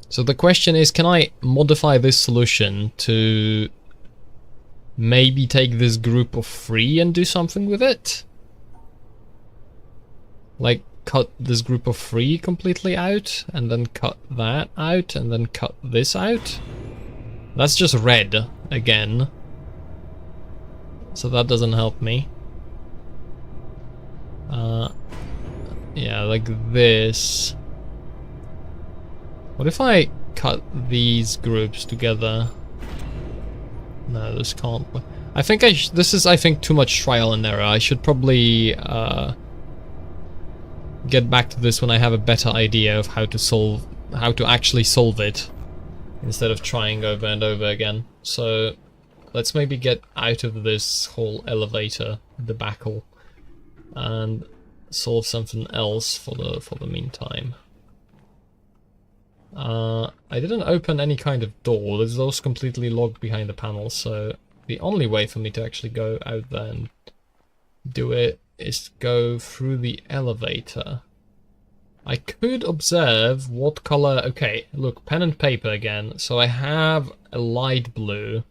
So the question is, can I modify this solution to maybe take this group of 3 and do something with it? Like cut this group of 3 completely out, and then cut that out, and then cut this out? That's just red again. So that doesn't help me. Yeah, like this. What if I cut these groups together? No, this can't. I think this is, I think, too much trial and error. I should probably get back to this when I have a better idea of how to actually solve it, instead of trying over and over again. So let's maybe get out of this whole elevator debacle and solve something else for the meantime. I didn't open any kind of door. There's those completely locked behind the panel, so the only way for me to actually go out there and do it is to go through the elevator. I could observe what color... Okay, look, pen and paper again. So I have a light blue,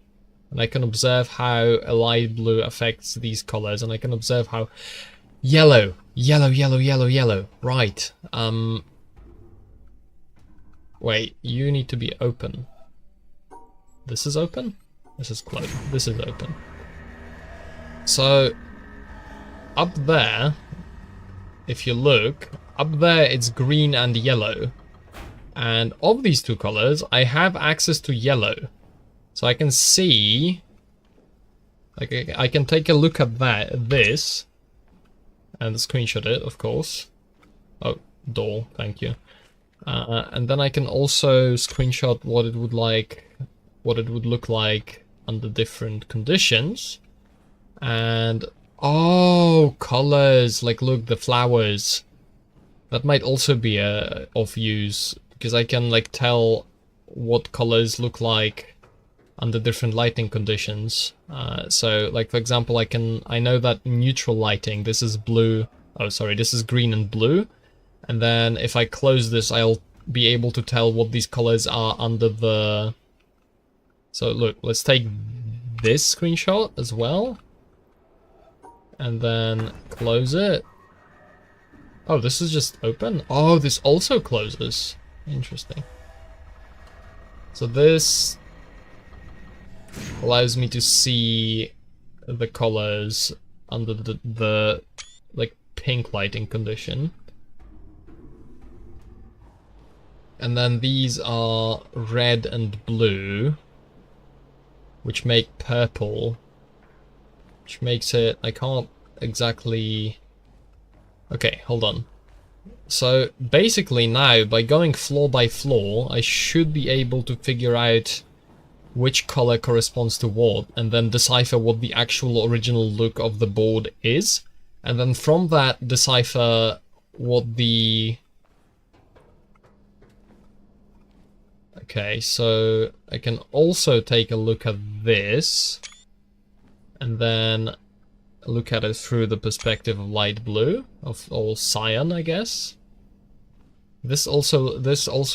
and I can observe how a light blue affects these colors, and I can observe how... Yellow! Yellow, yellow, yellow, yellow. Right. Wait, you need to be open. This is open? This is closed. This is open. So, up there, if you look, up there it's green and yellow. And of these two colors, I have access to yellow. So I can see... Like, I can take a look at this, and screenshot it, of course. Oh, door, thank you. And then I can also screenshot what it would look like under different conditions. And oh, colors, like look, the flowers. That might also be of use, because I can like tell what colors look like under different lighting conditions. So like for example, I know that neutral lighting, this is blue. Oh, sorry, this is green and blue. And then if I close this, I'll be able to tell what these colors are under the... So look, let's take this screenshot as well. And then close it. Oh, this is just open? Oh, this also closes. Interesting. So this allows me to see the colors under the like pink lighting condition. And then these are red and blue, which make purple, which makes it, I can't exactly... Okay, hold on. So basically now, by going floor by floor, I should be able to figure out which color corresponds to what, and then decipher what the actual original look of the board is, and then from that decipher what the... Okay, so I can also take a look at this, and then look at it through the perspective of light blue, or cyan, I guess. This also,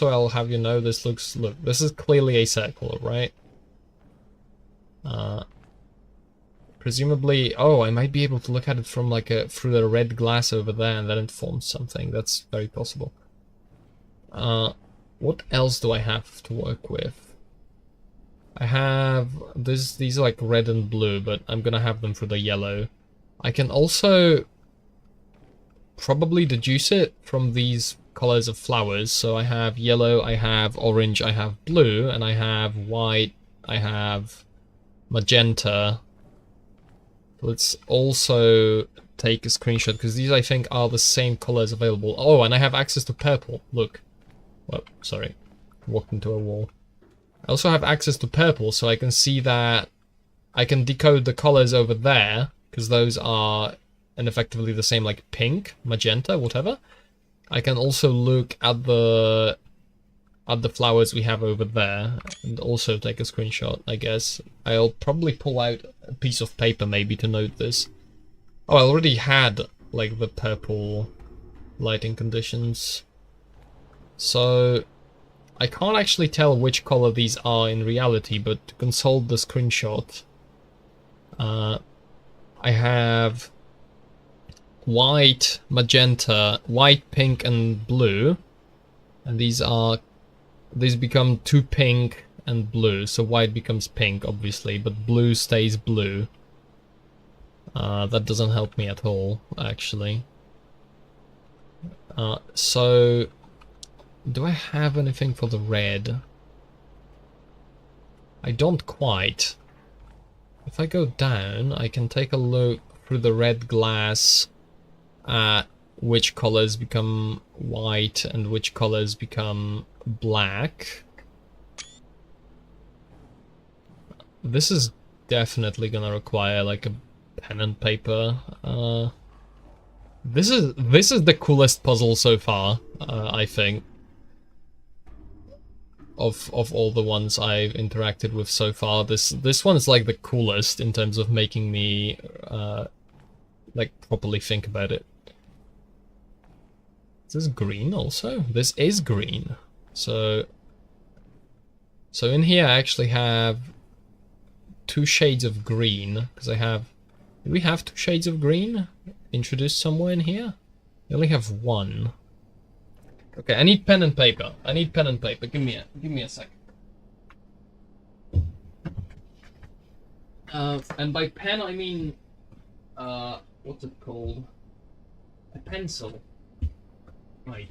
I'll have you know, this looks, look, this is clearly a circle, right? Presumably, oh, I might be able to look at it from like through the red glass over there, and then it forms something. That's very possible. What else do I have to work with? I have these are like red and blue, but I'm gonna have them for the yellow. I can also probably deduce it from these colors of flowers. So I have yellow, I have orange, I have blue, and I have white, I have magenta, Let's also take a screenshot, because these I think are the same colors available. Oh, and I have access to purple. Look. Well, sorry. Walked into a wall. I also have access to purple, so I can see that I can decode the colors over there, because those are effectively the same, like pink, magenta, whatever. I can also look at the flowers we have over there and also take a screenshot, I guess. I'll probably pull out a piece of paper maybe to note this. Oh, I already had like the purple lighting conditions. So I can't actually tell which color these are in reality, but to consult the screenshot, I have white, magenta, white, pink, and blue, and these become two pink and blue. So white becomes pink, obviously, but blue stays blue. That doesn't help me at all, actually. So do I have anything for the red? I don't quite. If I go down, I can take a look through the red glass at which colors become white and which colors become black. This is definitely gonna require like a pen and paper. This is the coolest puzzle so far, I think. Of all the ones I've interacted with so far, this one is like the coolest in terms of making me like properly think about it. Is this green also? This is green. So in here I actually have two shades of green, because I have... Do we have two shades of green introduced somewhere in here? I only have one. Okay, I need pen and paper. I need pen and paper. Give me a second. And by pen I mean what's it called? A pencil. Right.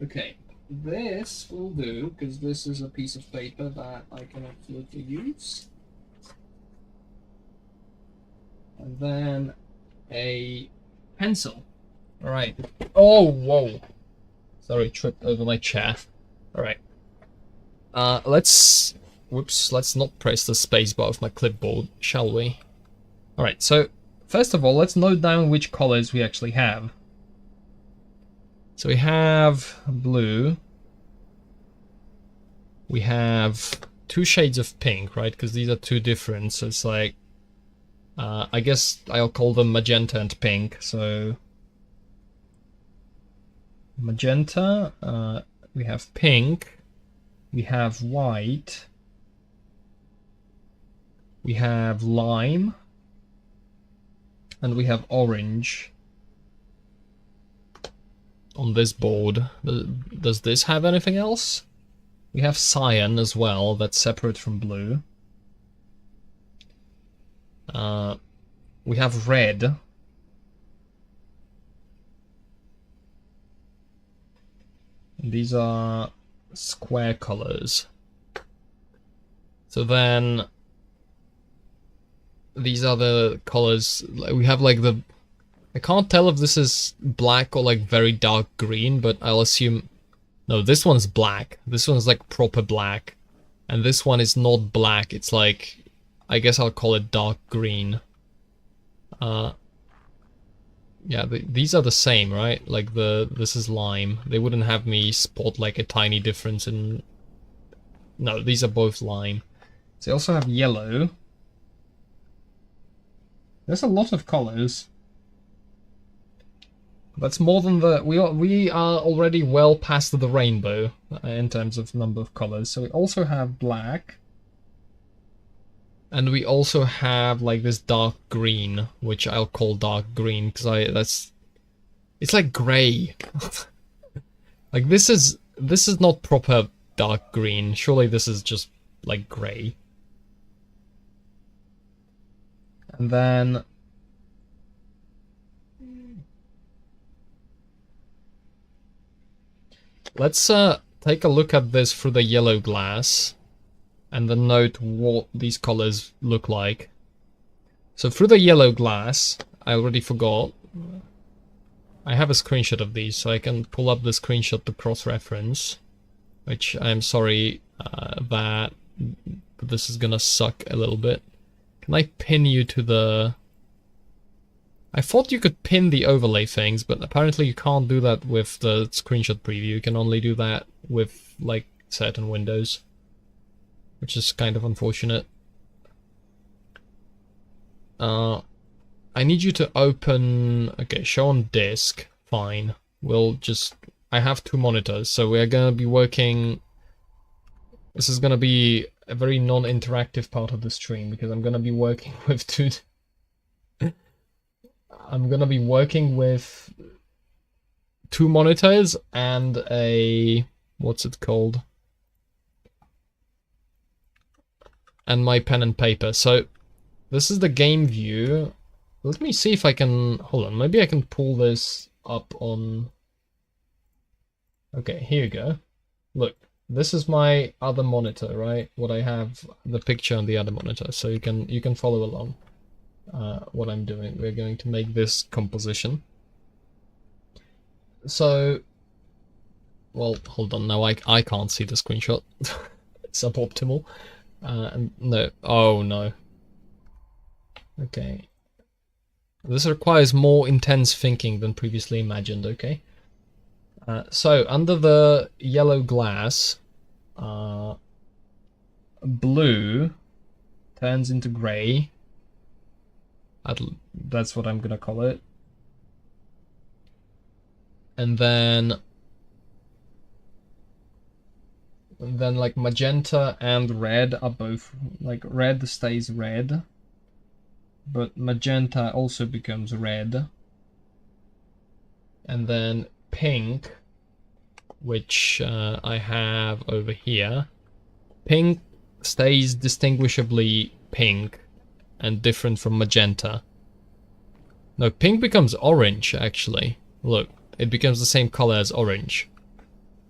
Okay. This will do, because this is a piece of paper that I can absolutely use. And then a pencil. Alright. Oh, whoa. Sorry, tripped over my chair. Alright. Let's not press the spacebar of my clipboard, shall we? Alright, so, first of all, let's note down which colors we actually have. So we have blue. We have two shades of pink, right? Because these are two different, so it's like... I guess I'll call them magenta and pink, so... Magenta, we have pink, we have white, we have lime, and we have orange on this board. Does this have anything else? We have cyan as well, that's separate from blue. We have red. These are square colors. So then these are the colors. We have like the... I can't tell if this is black or like very dark green, but I'll assume... No, this one's black. This one's like proper black. And this one is not black. It's like... I guess I'll call it dark green. Yeah, these are the same, right? Like this is lime. They wouldn't have me spot like a tiny difference in... No, these are both lime. So they also have yellow. There's a lot of colors. That's more than the... We are already well past the rainbow in terms of number of colors. So we also have black. And we also have like this dark green, which I'll call dark green because it's like grey. Like this is not proper dark green. Surely this is just like grey. And then let's take a look at this through the yellow glass. And then note what these colors look like. So through the yellow glass, I already forgot. I have a screenshot of these, so I can pull up the screenshot to cross-reference. Which I'm sorry that this is gonna suck a little bit. Can I pin you to the... I thought you could pin the overlay things, but apparently you can't do that with the screenshot preview. You can only do that with, like, certain windows. Which is kind of unfortunate. I need you to open... Okay, show on disk. Fine. We'll just... I have 2 monitors, so we're gonna be working... This is gonna be a very non-interactive part of the stream, because I'm gonna be working with 2... I'm gonna be working with 2 monitors and a... What's it called? And my pen and paper. So, this is the game view. Let me see if I can... Hold on, maybe I can pull this up on... Okay, here you go. Look, this is my other monitor, right? What I have, the picture on the other monitor, so you can follow along what I'm doing. We're going to make this composition. So, well, hold on, now I can't see the screenshot. It's suboptimal. No, oh no. Okay. This requires more intense thinking than previously imagined, okay? So, under the yellow glass, blue turns into grey. That's what I'm gonna call it. And then like magenta and red are both, like red stays red, but magenta also becomes red. And then pink, which I have over here, pink stays distinguishably pink and different from magenta. No, pink becomes orange actually. Look, it becomes the same color as orange.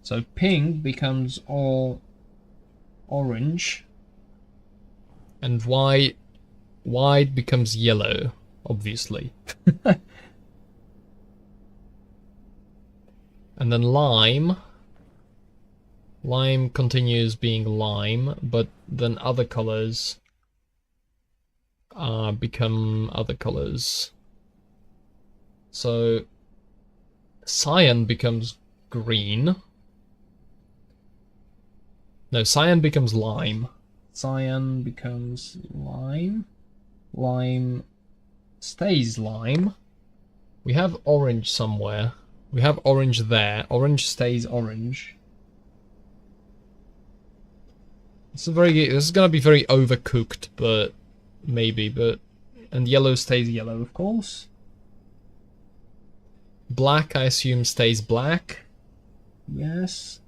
So pink becomes all orange, and white becomes yellow, obviously. And then lime continues being lime, but then other colors become other colors. So cyan becomes green. No, cyan becomes lime. Cyan becomes lime. Lime stays lime. We have orange somewhere. We have orange there. Orange stays orange. This is gonna be very overcooked, but maybe, and yellow stays yellow, of course. Black, I assume, stays black. Yes.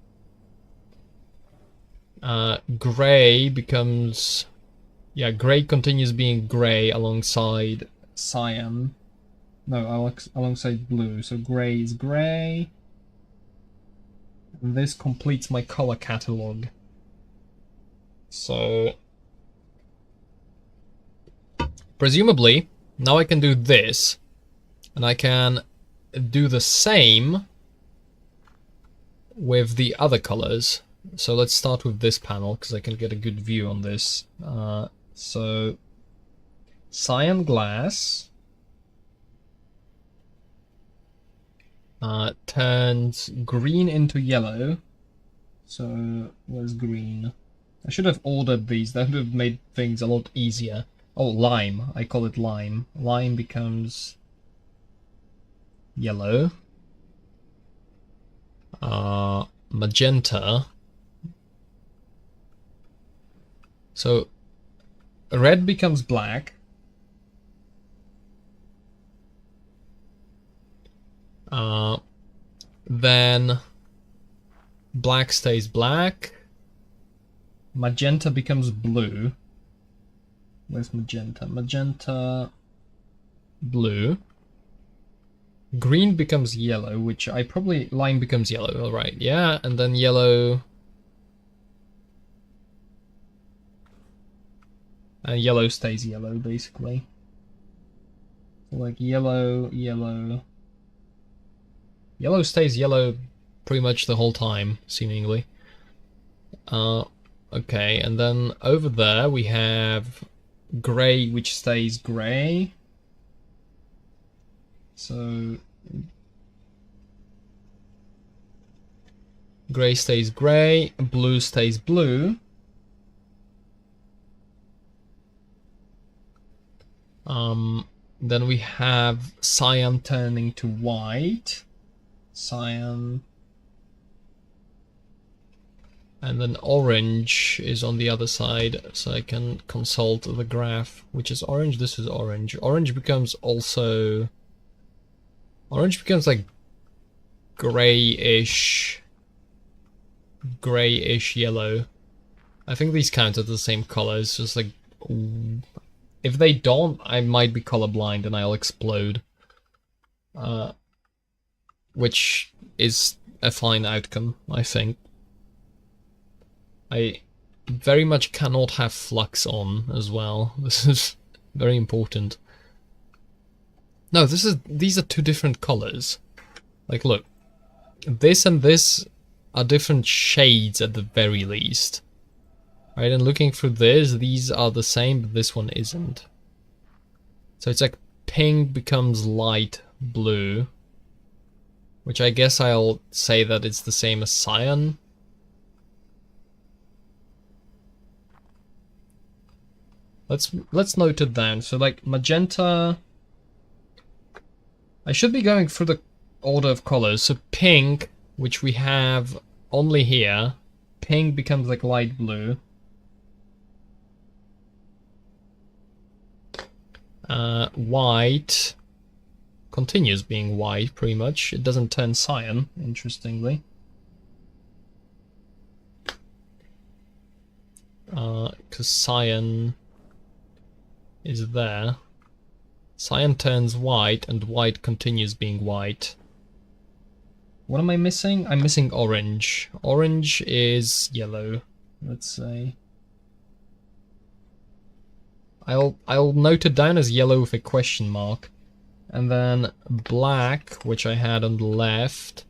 Gray becomes... Yeah, gray continues being gray alongside cyan. No, alongside blue. So gray is gray. And this completes my color catalog. So... presumably, now I can do this. And I can do the same with the other colors. So let's start with this panel, because I can get a good view on this. So, cyan glass turns green into yellow. So, where's green? I should have ordered these, that would have made things a lot easier. Oh, lime, I call it lime. Lime becomes yellow. Magenta. So, red becomes black. Then black stays black. Magenta becomes blue. Where's magenta? Magenta, blue. Green becomes yellow, which I probably... Lime becomes yellow, alright, yeah, and then yellow... And yellow stays yellow, basically. Like yellow, yellow. Yellow stays yellow pretty much the whole time, seemingly. Okay, and then over there we have grey, which stays grey. So grey stays grey, blue stays blue. Then we have cyan turning to white. Cyan. And then orange is on the other side, so I can consult the graph, which is orange. This is orange. Orange becomes also... Orange becomes like grayish yellow. I think these count as the same colors, just like... If they don't, I might be colorblind and I'll explode. Which is a fine outcome, I think. I very much cannot have flux on as well. This is very important. No, these are two different colors. Like, look. This and this are different shades at the very least. Right, and looking through this, these are the same, but this one isn't. So it's like pink becomes light blue. Which I guess I'll say that it's the same as cyan. Let's note it down. So like magenta, I should be going through the order of colors. So pink, which we have only here, pink becomes like light blue. White continues being white pretty much. It doesn't turn cyan, interestingly. Because cyan is there. Cyan turns white and white continues being white. What am I missing? I'm missing orange. Orange is yellow, let's say. I'll note it down as yellow with a question mark. And then black, which I had on the left.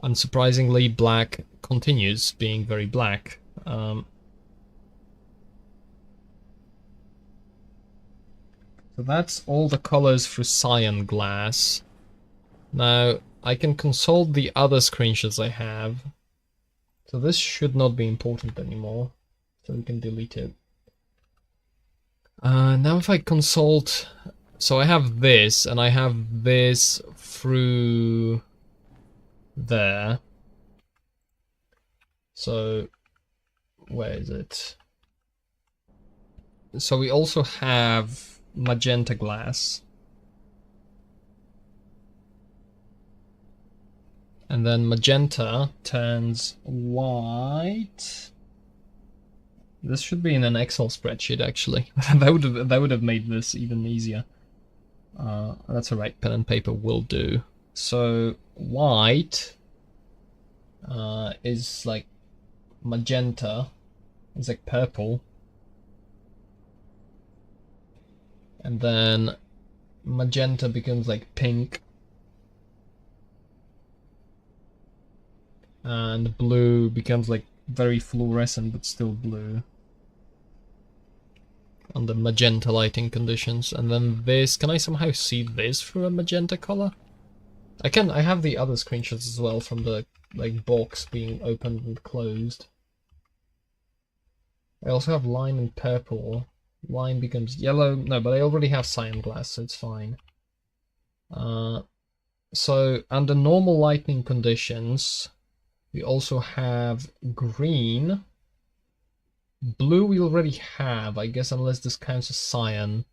Unsurprisingly, black continues being very black. So that's all the colors for cyan glass. Now, I can consult the other screenshots I have. So this should not be important anymore. So we can delete it. Now if I consult... So I have this, and I have this through there. So, where is it? So we also have magenta glass. And then magenta turns white. This should be in an Excel spreadsheet, actually. that would have made this even easier. That's alright, pen and paper will do. So white is like magenta, is like purple. And then magenta becomes like pink. And blue becomes like very fluorescent but still blue. Under magenta lighting conditions. And then this, can I somehow see this through a magenta color? I can. I have the other screenshots as well from the like box being opened and closed. I also have lime and purple. Lime becomes yellow. No, but I already have cyan glass, so it's fine. So under normal lighting conditions, we also have green. Blue we already have, I guess, unless this counts as cyan.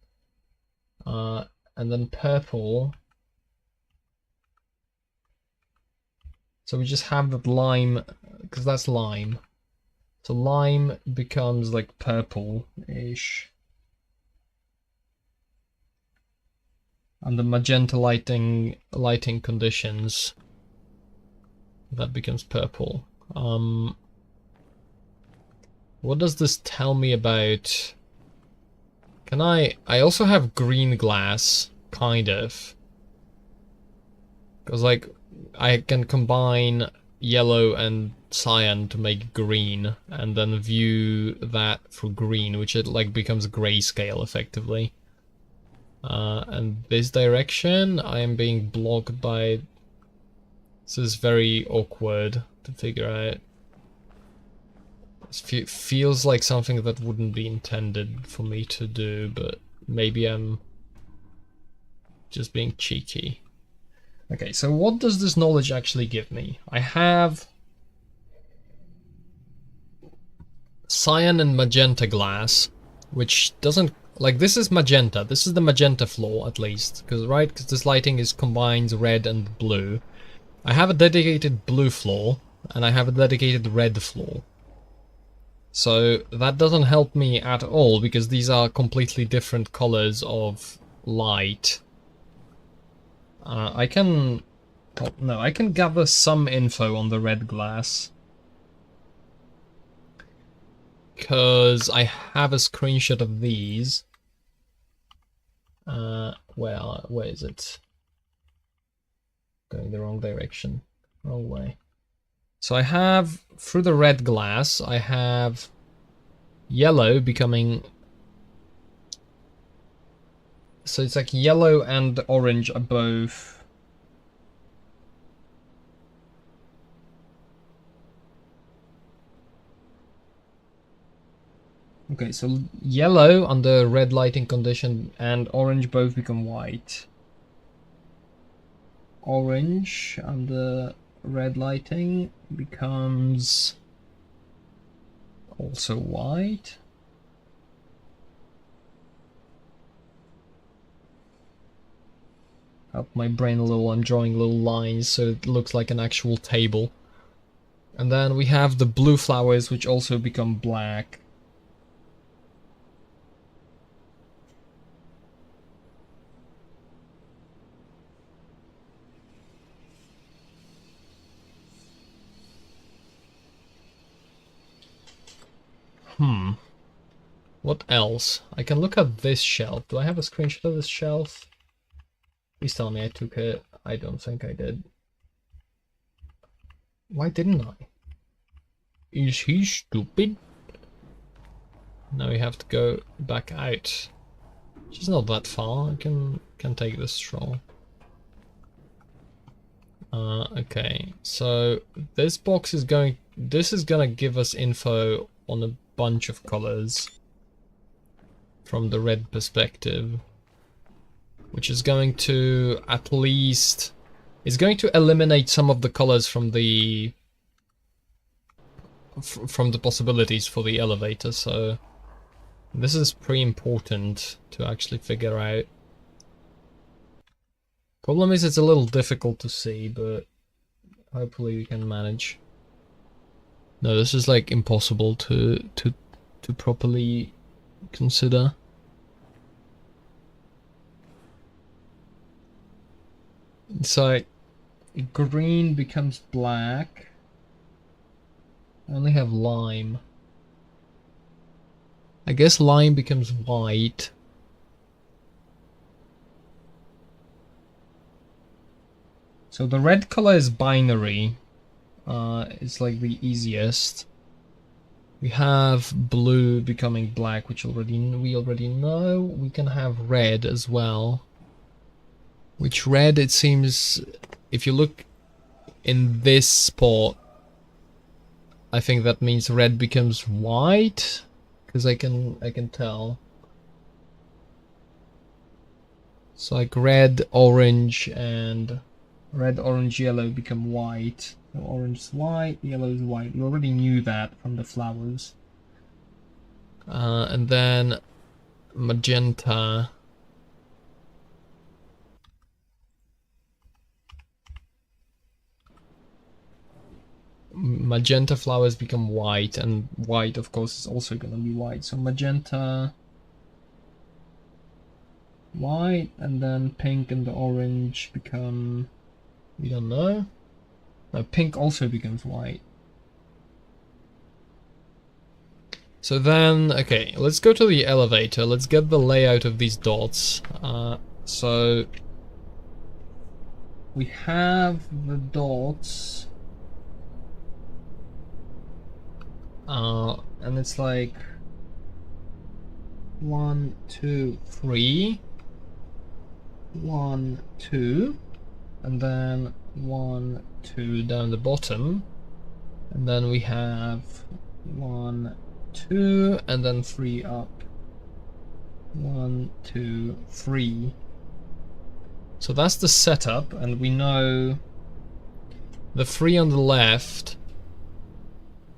And then purple. So we just have that lime, because that's lime. So lime becomes like purple-ish. Under magenta lighting conditions, that becomes purple. What does this tell me about Can I also have green glass, kind of. Because, like, I can combine yellow and cyan to make green, and then view that for green, which it, like, becomes grayscale, effectively. And this direction, I am being blocked by... This is very awkward to figure out. It feels like something that wouldn't be intended for me to do, but maybe I'm just being cheeky. Okay, so what does this knowledge actually give me? I have cyan and magenta glass, which doesn't... Like, this is magenta. This is the magenta floor, at least. Because, right, because this lighting is combines red and blue. I have a dedicated blue floor, and I have a dedicated red floor. So that doesn't help me at all, because these are completely different colors of light. I can... Oh, no, I can gather some info on the red glass. Because I have a screenshot of these. Where is it? Going the wrong direction. Wrong way. So I have, through the red glass, I have yellow becoming... So it's like yellow and orange are both... Okay, so yellow under red lighting condition and orange both become white. Orange under red lighting becomes also white. Help my brain a little, I'm drawing little lines so it looks like an actual table. And then we have the blue flowers, which also become black. What else? I can look at this shelf. Do I have a screenshot of this shelf? Please tell me I took it. I don't think I did. Why didn't I? Is he stupid? Now we have to go back out. Which is not that far. I can take this stroll. Okay, so this box is going... This is gonna give us info on a bunch of colors from the red perspective, which is going to at least... It's going to eliminate some of the colors from the possibilities for the elevator, so this is pretty important to actually figure out. Problem is it's a little difficult to see, but hopefully we can manage. No, this is like impossible to properly consider. So green becomes black. I only have lime. I guess lime becomes white. So the red color is binary. It's like the easiest. We have blue becoming black, which we already know. We can have red as well. Which red, it seems, if you look in this spot, I think that means red becomes white, because I can tell. It's like red, orange, and red, orange, yellow become white. So orange is white, yellow is white. You already knew that from the flowers. And then magenta. Magenta flowers become white, and white, of course, is also going to be white. So magenta, white, and then pink and the orange become... We don't know. No, pink also becomes white. So then, okay, let's go to the elevator. Let's get the layout of these dots. So we have the dots, and it's like 1, 2, 3, 1, 2, and then 1, 2 down the bottom, and then we have 1, 2, and then 3 up. 1, 2, 3. So that's the setup, and we know the 3 on the left.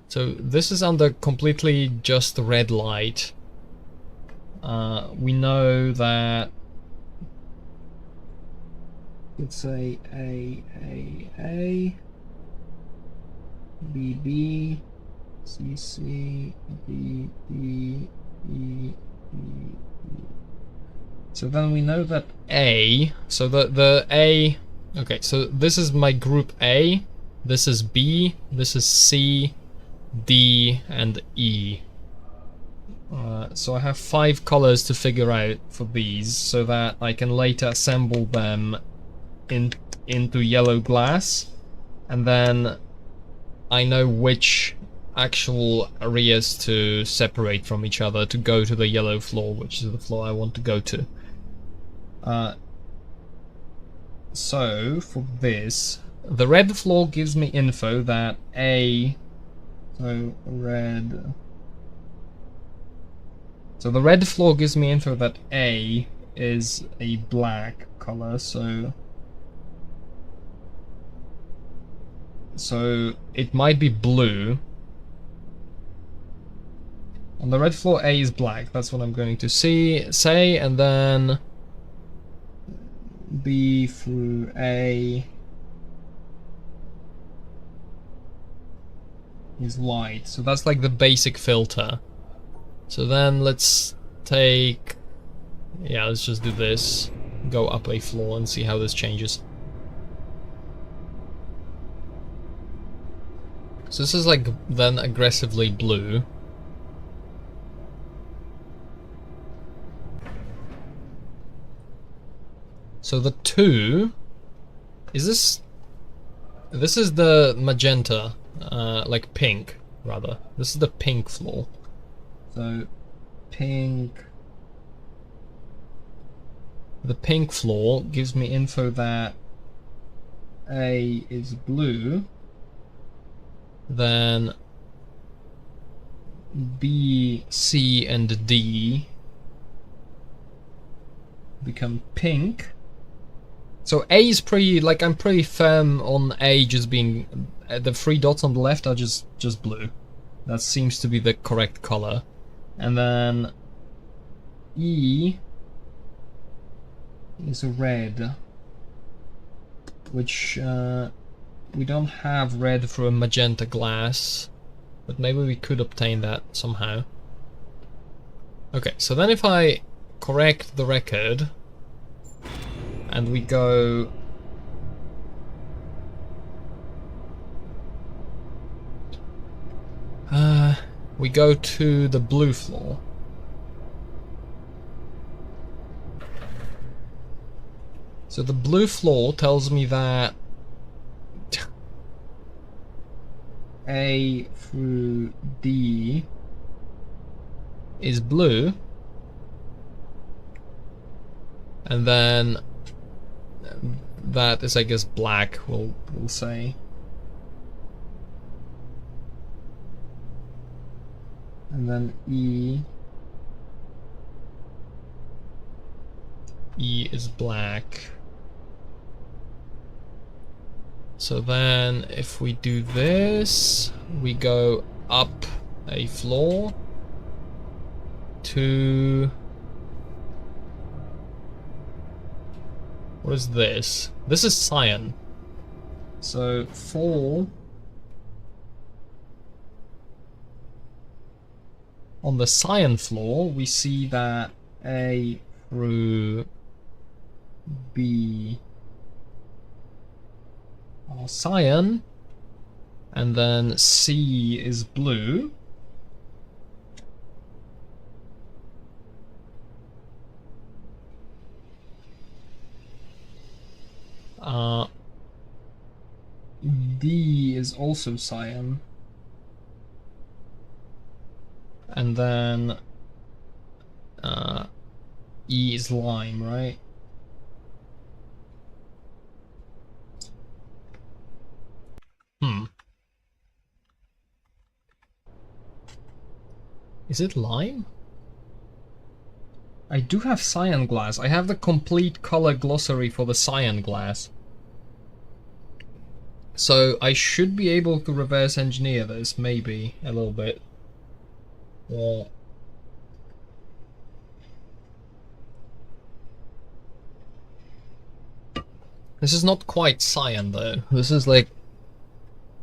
So this is under completely just red light. We know that let's say A, B, B, C, C, D, D, E, E, E. So then we know that A, so the A, okay, so this is my group A, this is B, this is C, D, and E. So I have 5 colors to figure out for these, so that I can later assemble them into yellow glass, and then I know which actual areas to separate from each other to go to the yellow floor, which is the floor I want to go to. So for this, the red floor gives me info that A, so red. So the red floor gives me info that A is a black color, so it might be blue. On the red floor, A is black. That's what I'm going to say, and then B through A is white. So that's like the basic filter. So then let's take, yeah, let's just do this. Go up a floor and see how this changes. So this is like then aggressively blue. So the 2, is this is the magenta, like pink rather. This is the pink floor. So pink, the pink floor gives me info that A is blue, then B, C, and D become pink. So A is pretty, like, I'm pretty firm on A just being, the 3 dots on the left are just blue. That seems to be the correct color. And then E is red, which we don't have red for a magenta glass, but maybe we could obtain that somehow. Okay, so then if I correct the record and we go to the blue floor. So the blue floor tells me that A through D is blue, and then that is, I guess, black, we'll say. And then E is black. So then if we do this, we go up a floor to, what is this? This is cyan. So 4 on the cyan floor, we see that A through B are cyan, and then C is blue, Uh, D is also cyan. And then E is lime, right? Is it lime? I do have cyan glass. I have the complete color glossary for the cyan glass. So I should be able to reverse engineer this, maybe, a little bit. Yeah. This is not quite cyan though. This is like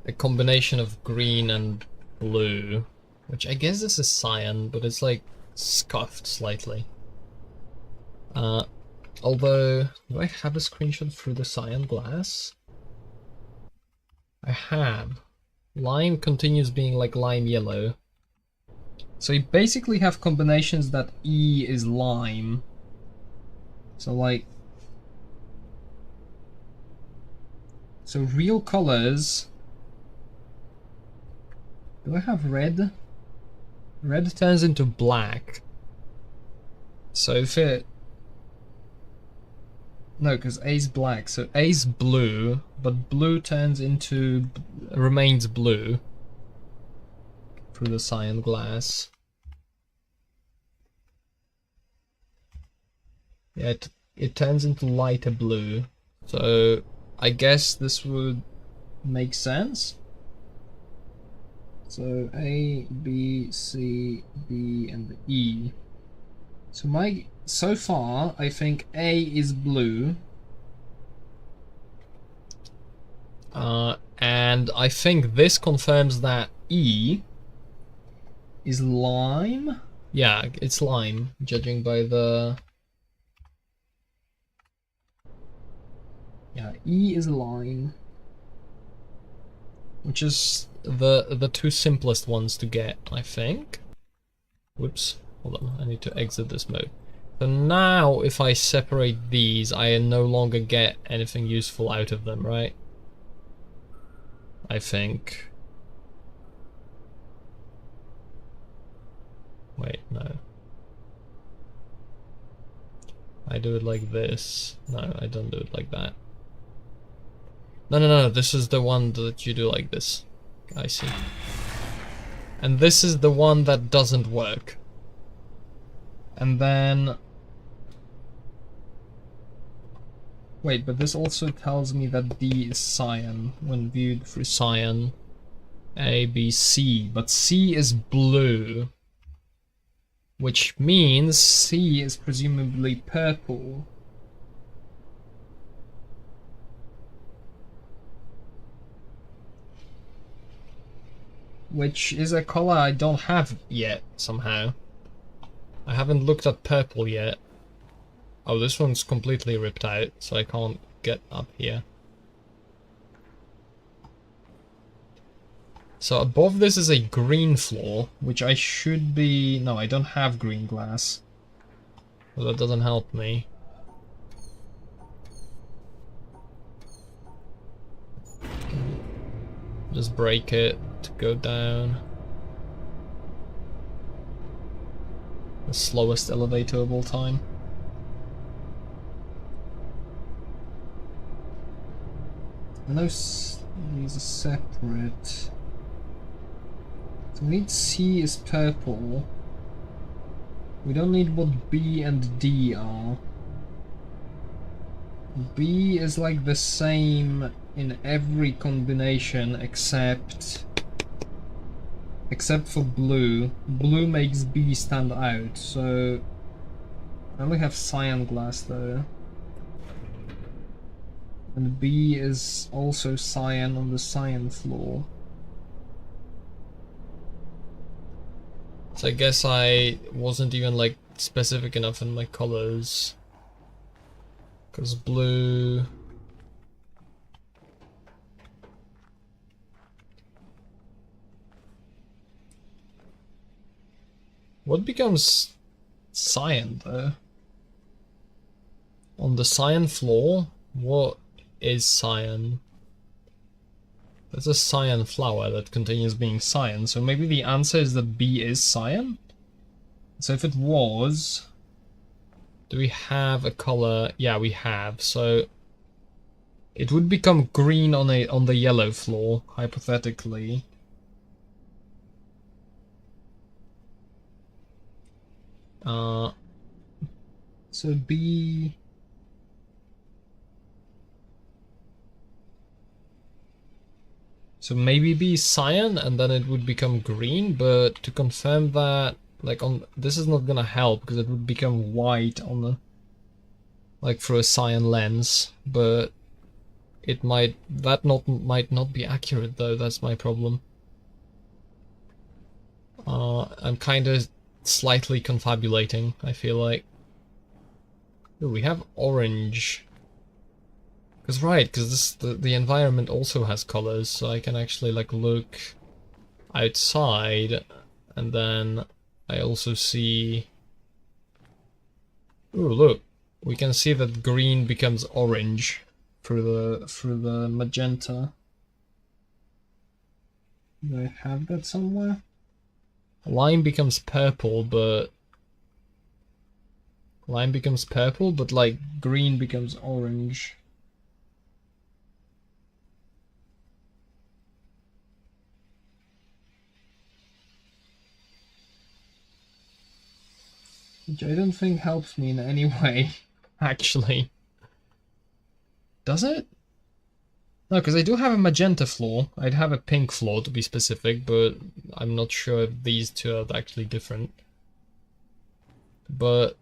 a combination of green and blue. Which I guess this is cyan, but it's like scuffed slightly. Although, do I have a screenshot through the cyan glass? I have. Lime continues being like lime yellow. So you basically have combinations that E is lime. So like... So real colors... Do I have red? Red turns into black. So if it... No, because A's black, so A's blue, but blue turns into... remains blue. Through the cyan glass. Yeah, it turns into lighter blue. So I guess this would make sense. So A, B, C, D, and E. So far, I think A is blue. And I think this confirms that E is lime. Yeah, it's lime, judging by the... Yeah, E is lime. Which is the two simplest ones to get, I think. Whoops, hold on, I need to exit this mode. So now, if I separate these, I no longer get anything useful out of them, right? I think. Wait, no. I do it like this. No, I don't do it like that. No, this is the one that you do like this. I see. And this is the one that doesn't work. And then... Wait, but this also tells me that D is cyan when viewed through cyan. A, B, C. But C is blue. Which means C is presumably purple. Which is a color I don't have yet, somehow. I haven't looked at purple yet. Oh, this one's completely ripped out, so I can't get up here. So above this is a green floor, which I should be... No, I don't have green glass. Well, that doesn't help me. Just break it to go down. The slowest elevator of all time. I know these are separate. So we need C is purple. We don't need what B and D are. B is like the same in every combination except for blue. Blue makes B stand out, so I only have cyan glass though. And B is also cyan on the cyan floor. So I guess I wasn't even like specific enough in my colors. Because blue... What becomes cyan though? On the cyan floor, what is cyan. There's a cyan flower that continues being cyan, so maybe the answer is that B is cyan? So if it was... Do we have a color? Yeah, we have. So it would become green on the yellow floor, hypothetically. So B... So maybe be cyan and then it would become green, but to confirm that, like on this is not gonna help because it would become white on the, like through a cyan lens, but it might might not be accurate though. That's my problem. I'm kind of slightly confabulating, I feel like. Ooh, we have orange. Because the environment also has colors, so I can actually like look outside, and then I also see. Ooh, look, we can see that green becomes orange through the magenta. Do I have that somewhere? Lime becomes purple, but like green becomes orange. Which I don't think helps me in any way, actually. Does it? No, because I do have a magenta floor. I'd have a pink floor to be specific, but I'm not sure if these two are actually different. But...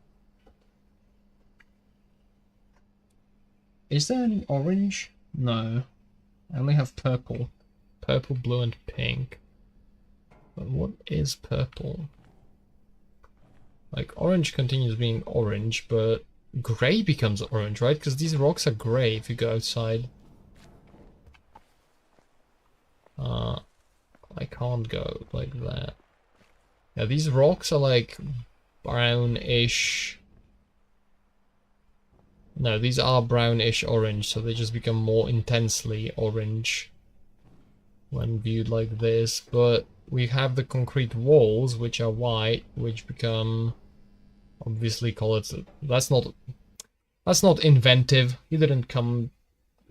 is there any orange? No. I only have purple. Purple, blue, and pink. But what is purple? Like, orange continues being orange, but grey becomes orange, right? Because these rocks are grey if you go outside. I can't go like that. Yeah, these rocks are like brownish. No, these are brownish orange, so they just become more intensely orange when viewed like this, but we have the concrete walls, which are white, which become obviously colored. That's not inventive. He didn't come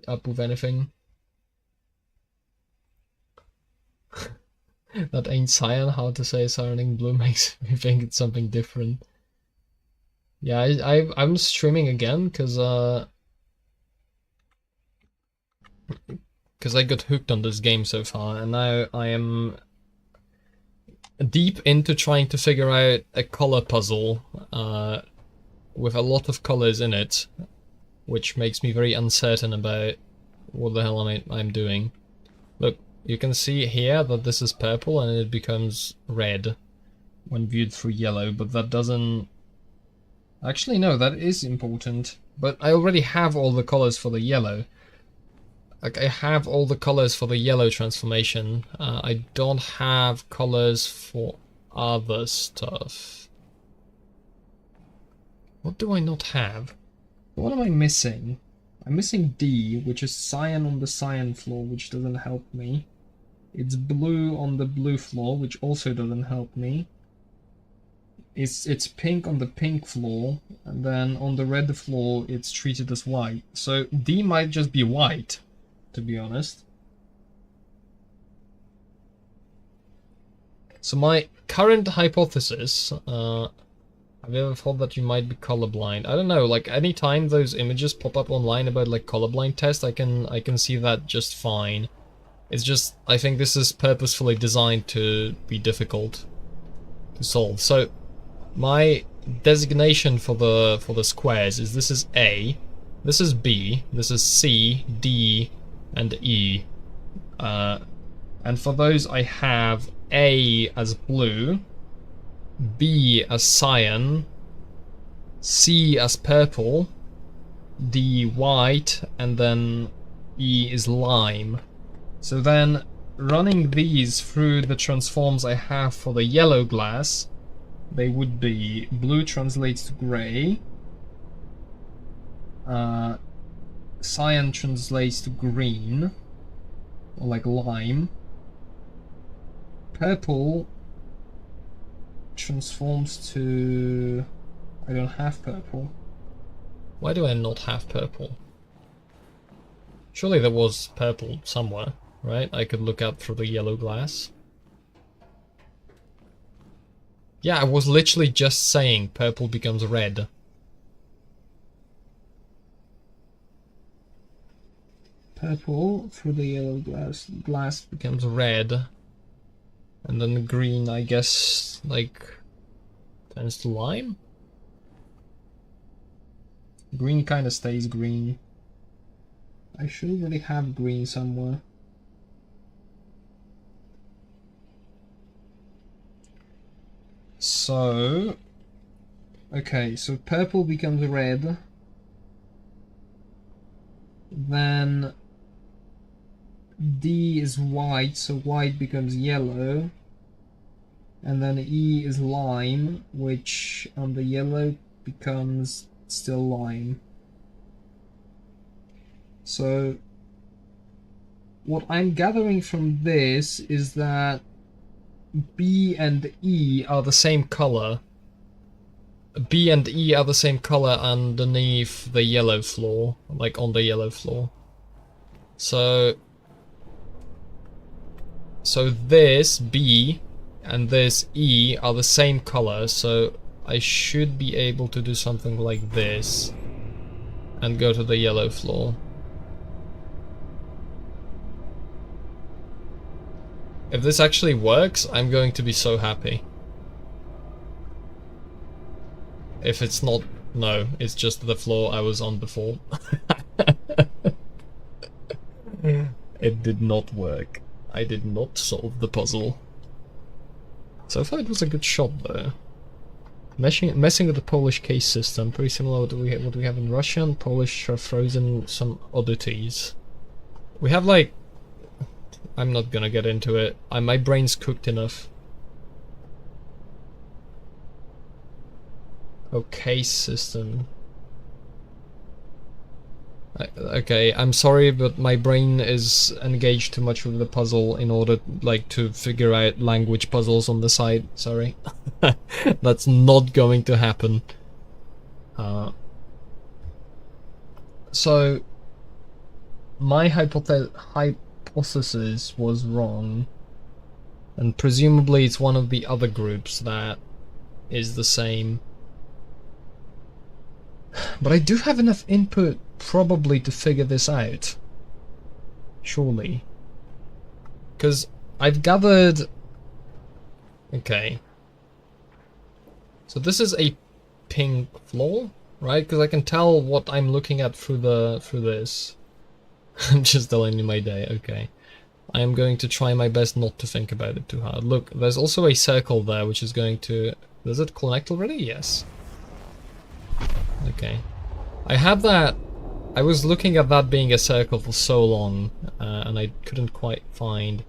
up with anything. That ain't cyan. How to say cyaning blue makes me think it's something different. Yeah, I'm streaming again because I got hooked on this game so far, and now I am deep into trying to figure out a color puzzle with a lot of colors in it, which makes me very uncertain about what the hell I'm doing. Look, you can see here that this is purple and it becomes red when viewed through yellow, but that doesn't... Actually, no, that is important. But I already have all the colors for the yellow. Like, I have all the colors for the yellow transformation. I don't have colors for other stuff. What do I not have? What am I missing? I'm missing D, which is cyan on the cyan floor, which doesn't help me. It's blue on the blue floor, which also doesn't help me. It's pink on the pink floor, and then on the red floor it's treated as white. So D might just be white, to be honest. So my current hypothesis, have you ever thought that you might be colorblind? I don't know, like anytime those images pop up online about like colorblind test, I can see that just fine. It's just, I think this is purposefully designed to be difficult to solve. So my designation for the squares is this is A, this is B, this is C, D, and E. And for those I have A as blue, B as cyan, C as purple, D white, and then E is lime. So then, running these through the transforms I have for the yellow glass, they would be blue translates to grey, cyan translates to green, or like lime. Purple transforms to... I don't have purple. Why do I not have purple? Surely there was purple somewhere, right? I could look out through the yellow glass. Yeah, I was literally just saying purple becomes red. Purple through the yellow glass becomes red. And then the green, I guess, like, turns to lime? Green kind of stays green. I should really have green somewhere. So... okay, so purple becomes red. Then... D is white, so white becomes yellow. And then E is lime, which on the yellow becomes still lime. So what I'm gathering from this is that B and E are the same color. B and E are the same color underneath the yellow floor, like on the yellow floor. So this B and this E are the same color, so I should be able to do something like this and go to the yellow floor. If this actually works, I'm going to be so happy. If it's not, no, it's just the floor I was on before. It did not work. I did not solve the puzzle. So far it was a good shot though. Messing with the Polish case system, pretty similar to what we have in Russia, and Polish are frozen some oddities. We have like... I'm not gonna get into it. My brain's cooked enough. Oh, case system. Okay, I'm sorry, but my brain is engaged too much with the puzzle in order, like, to figure out language puzzles on the side. Sorry. That's not going to happen. So, my hypothesis was wrong, and presumably it's one of the other groups that is the same. But I do have enough input probably to figure this out. Surely. Because I've gathered... okay. So this is a pink floor, right? Because I can tell what I'm looking at through this. I'm just telling you my day, okay. I am going to try my best not to think about it too hard. Look, there's also a circle there which is going to... does it connect already? Yes. Okay. I had that... I was looking at that being a circle for so long, and I couldn't quite find...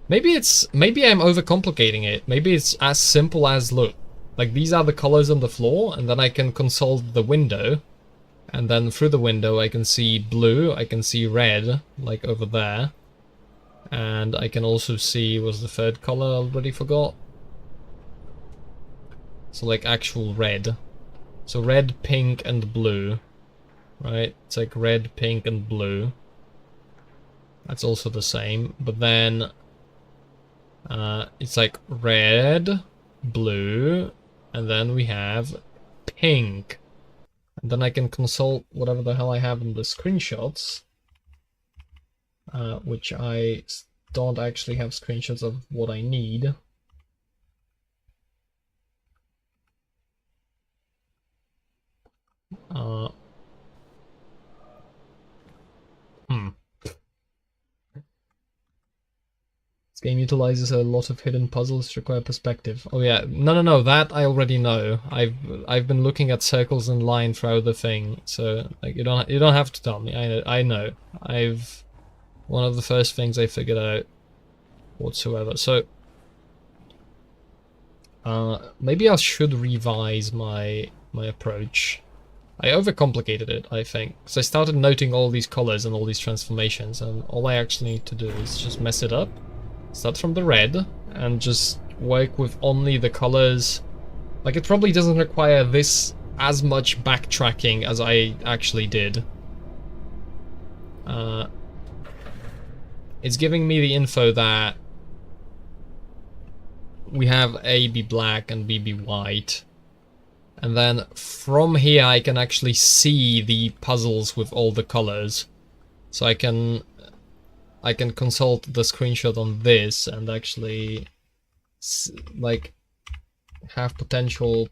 maybe I'm overcomplicating it. Maybe it's as simple as, look, like these are the colors on the floor, and then I can consult the window, and then through the window I can see blue, I can see red, like over there, and I can also see, was the third color I already forgot? So like actual red. So red, pink, and blue, right? It's like red, pink, and blue. That's also the same, but then it's like red, blue, and then we have pink. And then I can consult whatever the hell I have in the screenshots, which I don't actually have screenshots of what I need. This game utilizes a lot of hidden puzzles which require perspective. Oh yeah, no, that I already know. I've been looking at circles and lines throughout the thing, so like you don't have to tell me. I know. One of the first things I figured out whatsoever. So maybe I should revise my approach. I overcomplicated it, I think. So I started noting all these colors and all these transformations, and all I actually need to do is just mess it up. Start from the red, and just work with only the colors. Like, it probably doesn't require this as much backtracking as I actually did. It's giving me the info that we have A be black and B be white. And then from here I can actually see the puzzles with all the colors. So I can consult the screenshot on this and actually like have potential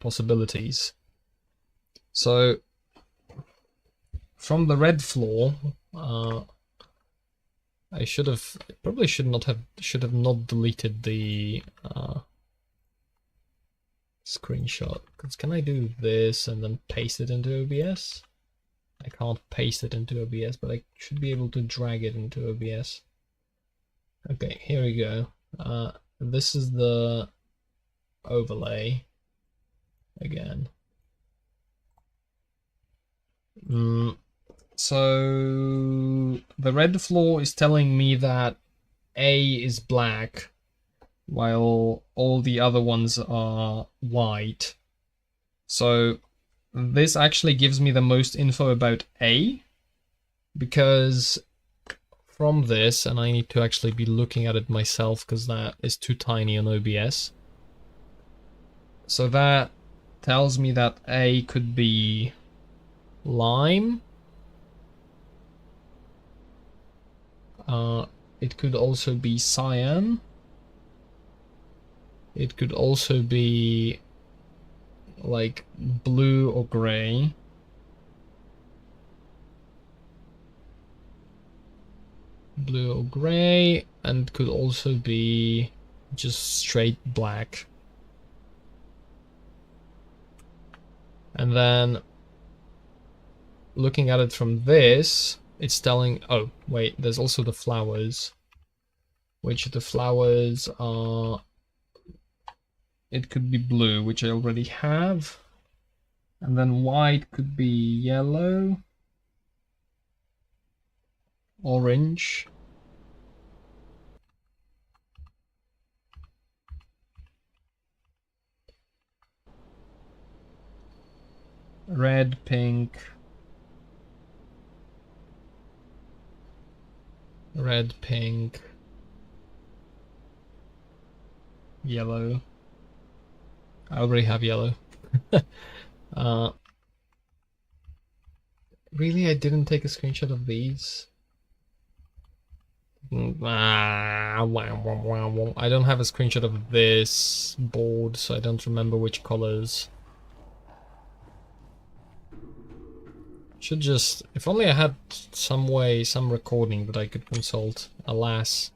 possibilities. So from the red floor, I should have not deleted the screenshot. Because can I do this and then paste it into OBS? I can't paste it into OBS, but I should be able to drag it into OBS. Okay, here we go. This is the overlay again. So the red floor is telling me that A is black, while all the other ones are white. So this actually gives me the most info about A, because from this, and I need to actually be looking at it myself because that is too tiny on OBS. So that tells me that A could be lime. It could also be cyan. It could also be like blue or gray. Blue or gray, and could also be just straight black. And then looking at it from this, it's telling, oh wait, there's also the flowers, which the flowers are, it could be blue, which I already have, and then white could be yellow, orange, red, pink, red, pink, yellow. I already have yellow. Really, I didn't take a screenshot of these. I don't have a screenshot of this board, so I don't remember which colors. Should just, if only I had some way, some recording that I could consult. Alas,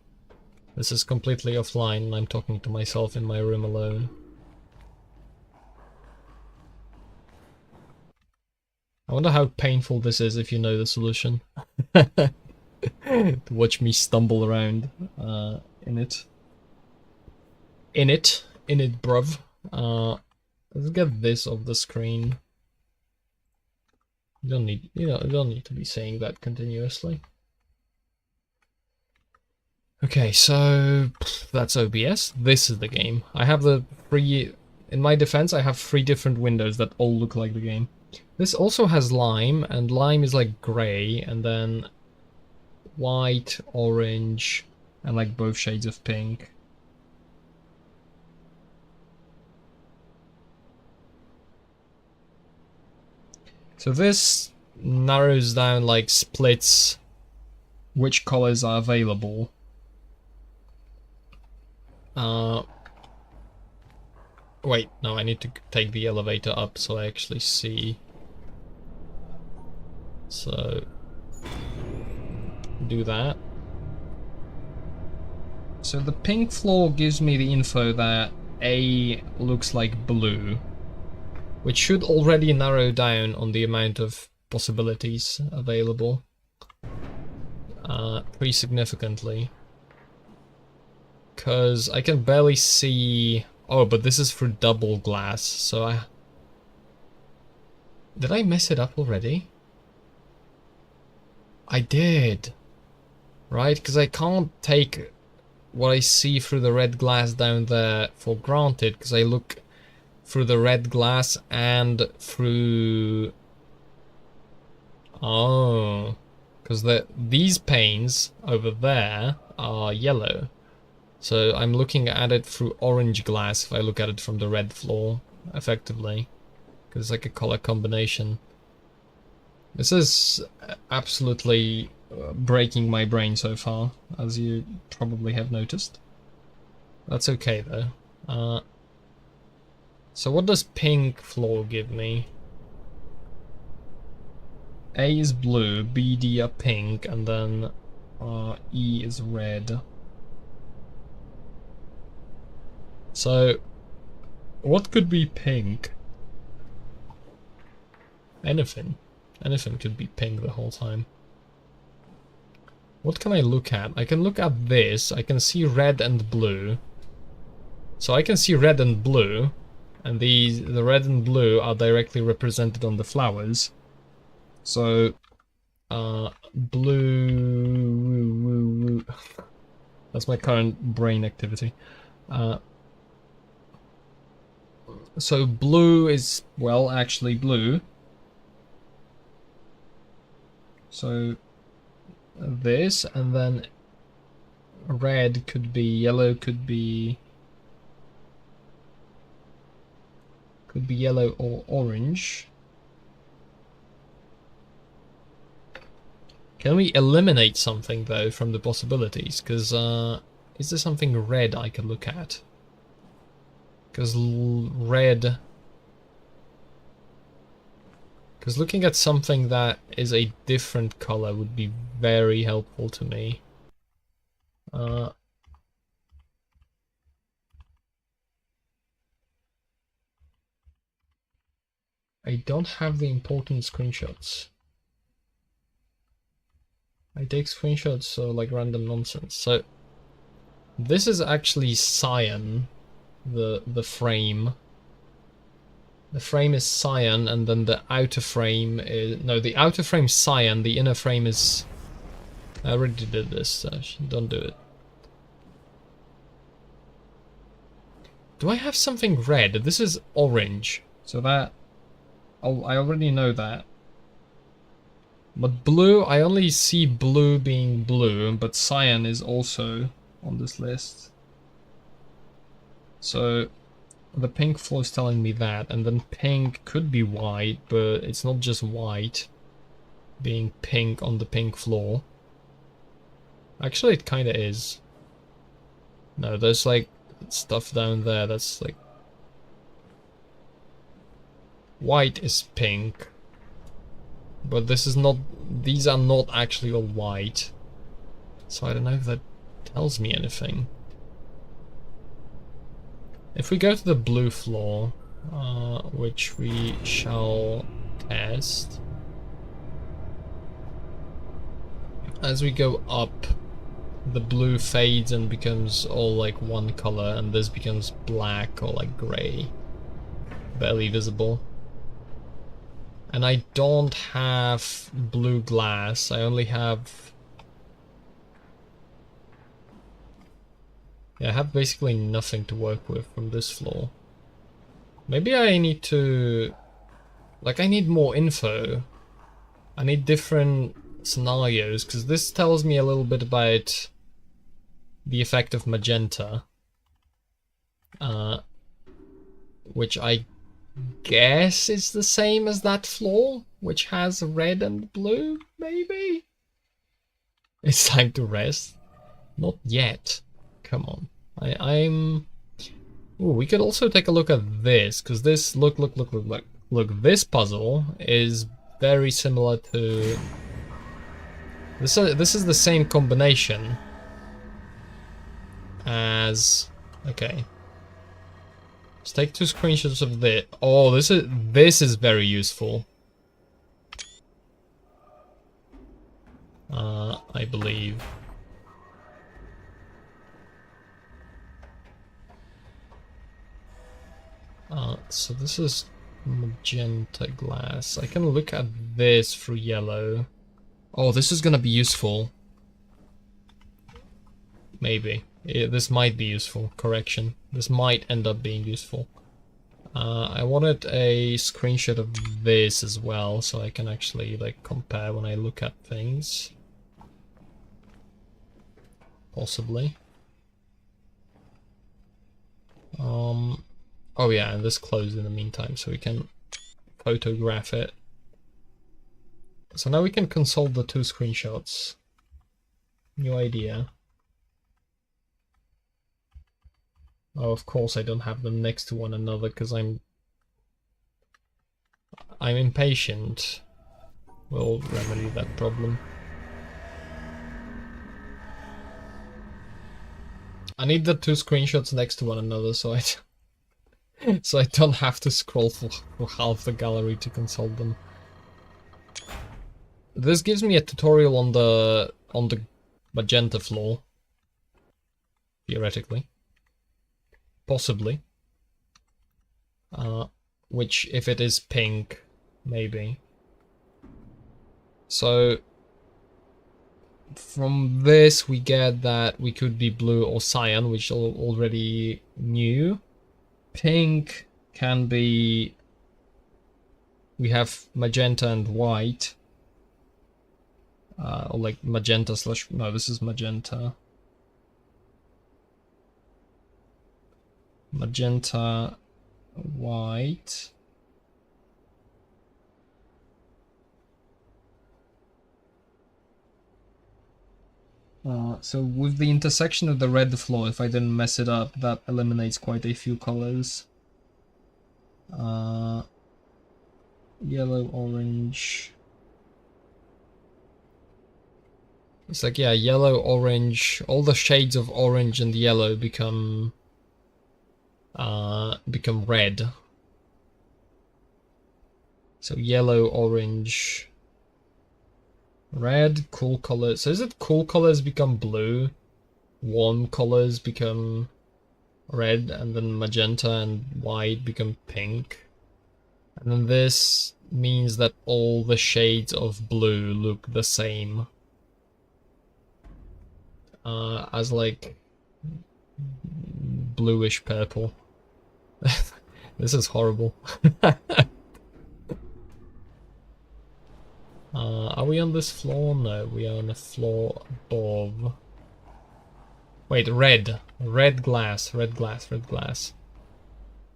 this is completely offline and I'm talking to myself in my room alone. I wonder how painful this is if you know the solution. To watch me stumble around in it. In it, bruv. Let's get this off the screen. You don't need to be saying that continuously. Okay, so that's OBS. This is the game. I have the three, in my defense, I have 3 different windows that all look like the game. This also has lime, and lime is like gray, and then white, orange, and like both shades of pink. So this narrows down, like splits which colors are available. Wait, no, I need to take the elevator up so I actually see. So do that. So the pink floor gives me the info that A looks like blue, which should already narrow down on the amount of possibilities available pretty significantly. Because I can barely see... Oh, but this is through double glass, so Did I mess it up already? I did. Right? Because I can't take what I see through the red glass down there for granted, because I look through the red glass and through... Oh. Because these panes over there are yellow. So I'm looking at it through orange glass if I look at it from the red floor, effectively. Because it's like a color combination. This is absolutely breaking my brain so far, as you probably have noticed. That's okay though. So what does pink floor give me? A is blue, B, D are pink, and then E is red. So, what could be pink? Anything. Anything could be pink the whole time. What can I look at? I can look at this. I can see red and blue. So I can see red and blue, and the red and blue are directly represented on the flowers. So, blue... That's my current brain activity. So blue is, well, actually blue. So this, and then red could be yellow, could be yellow or orange. Can we eliminate something though from the possibilities? Because is there something red I could look at? Because red... Because looking at something that is a different color would be very helpful to me. I don't have the important screenshots. I take screenshots, so like random nonsense. So this is actually cyan, the frame. The frame is cyan, and then the outer frame is... No, the outer frame is cyan, the inner frame is... I already did this, so don't do it. Do I have something red? This is orange, so that... I already know that. But blue, I only see blue being blue, but cyan is also on this list. So the pink floor is telling me that, and then pink could be white, but it's not just white being pink on the pink floor. Actually, it kinda is. No, there's like stuff down there that's like... White is pink. But this is not... These are not actually all white. So I don't know if that tells me anything. If we go to the blue floor, which we shall test, as we go up, the blue fades and becomes all like one color, and this becomes black or like grey, barely visible. And I don't have blue glass, I only have... Yeah, I have basically nothing to work with from this floor. Maybe I need to... Like, I need more info. I need different scenarios, because this tells me a little bit about the effect of magenta. Which I guess is the same as that floor, which has red and blue, maybe? It's time to rest. Not yet. Come on. I'm... Ooh, we could also take a look at this, because this... Look, this puzzle is very similar to... This is the same combination as... Okay. Let's take 2 screenshots of this. Oh, this is very useful. I believe. So this is Magenta glass. I can look at this through yellow. Oh, this is gonna be useful. Maybe. This might be useful. Correction. This might end up being useful. I wanted a screenshot of this as well, so I can actually like compare when I look at things. Possibly. Oh yeah, and this closed in the meantime, so we can photograph it. So now we can consult the two screenshots. New idea. Oh, of course I don't have them next to one another because I'm impatient. We'll remedy that problem. I need the two screenshots next to one another so I don't have to scroll for half the gallery to consult them. This gives me a tutorial on the magenta floor. Theoretically. Possibly. Which, if it is pink, maybe. So, from this we get that we could be blue or cyan, which I already knew. Pink can be... We have magenta and white. Or like magenta slash... No, this is magenta. Magenta, white. So with the intersection of the red floor, if I didn't mess it up, that eliminates quite a few colors. Yellow, orange. It's like, yeah, yellow, orange, all the shades of orange and yellow become red. So yellow, orange, red, cool colors. So is it cool colors become blue, warm colors become red, and then magenta and white become pink? And then this means that all the shades of blue look the same. As like bluish purple. This is horrible. Are we on this floor? No, we are on the floor above. Wait, red. Red glass, red glass, red glass.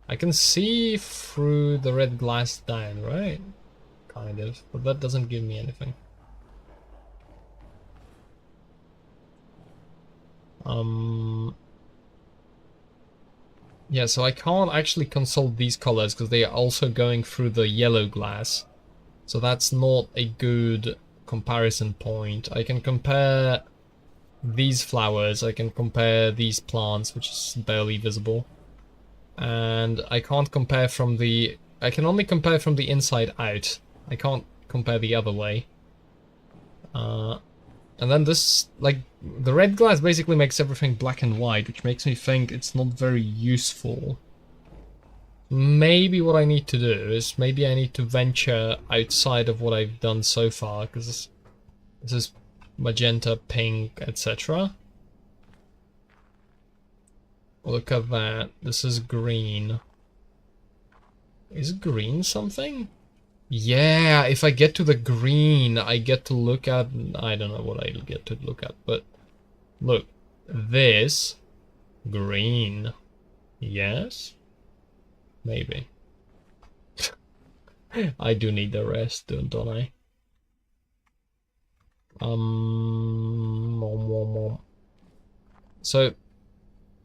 I can see through the red glass down, right? Kind of, but that doesn't give me anything. Yeah, so I can't actually consult these colors because they are also going through the yellow glass. So that's not a good comparison point. I can compare these flowers, I can compare these plants, which is barely visible. And I can't compare from the... I can only compare from the inside out. I can't compare the other way. And then this, like, the red glass basically makes everything black and white, which makes me think it's not very useful. Maybe what I need to do is, maybe I need to venture outside of what I've done so far, because this is magenta, pink, etc. Look at that, this is green. Is green something? Yeah, if I get to the green, I get to look at... I don't know what I'll get to look at, but... Look, this... Green. Yes? Maybe. I do need the rest, don't I? So...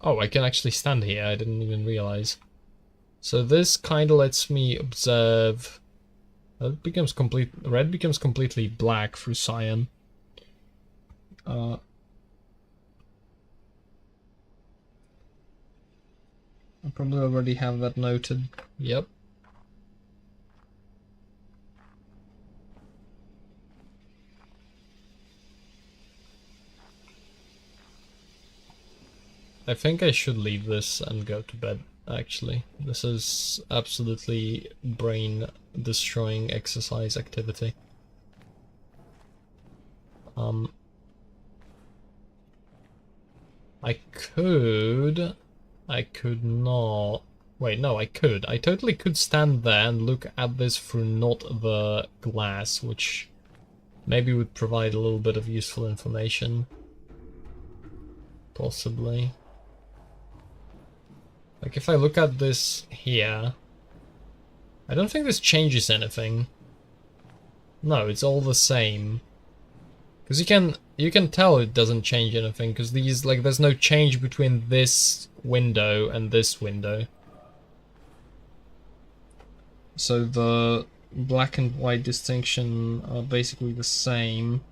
Oh, I can actually stand here, I didn't even realize. So this kinda lets me observe... It becomes red becomes completely black through cyan. I probably already have that noted. Yep. I think I should leave this and go to bed. actually. This is absolutely brain-destroying exercise activity. I could not... Wait, no, I could. I totally could stand there and look at this through not the glass, which maybe would provide a little bit of useful information. Possibly. Like, if I look at this here, I don't think this changes anything. No, it's all the same. Because you can tell it doesn't change anything, because these, like, there's no change between this window and this window. So the black and white distinction are basically the same.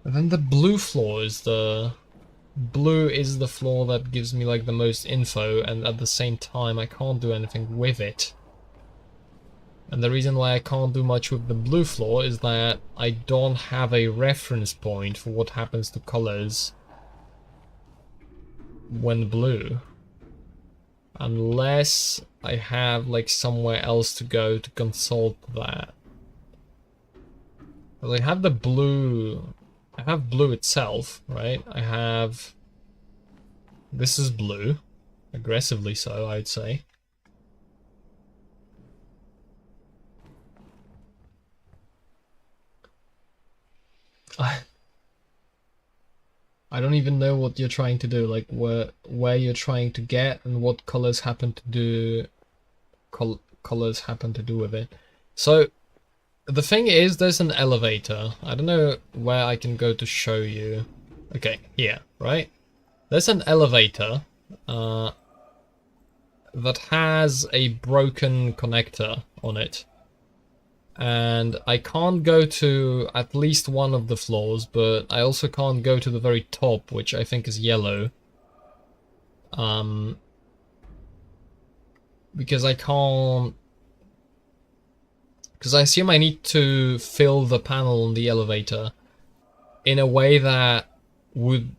And then the blue floor is the... Blue is the floor that gives me, like, the most info, and at the same time I can't do anything with it. And the reason why I can't do much with the blue floor is that I don't have a reference point for what happens to colors when blue. Unless I have, like, somewhere else to go to consult that. Well, I have the blue... I have blue itself, right? I have... This is blue. Aggressively so, I'd say. I don't even know what you're trying to do, like where you're trying to get and what colors happen to do colors happen to do with it. So the thing is, there's an elevator. I don't know where I can go to show you. Okay, here, right? There's an elevator that has a broken connector on it. And I can't go to at least one of the floors, but I also can't go to the very top, which I think is yellow. Because I can't... Because I assume I need to fill the panel on the elevator in a way that would...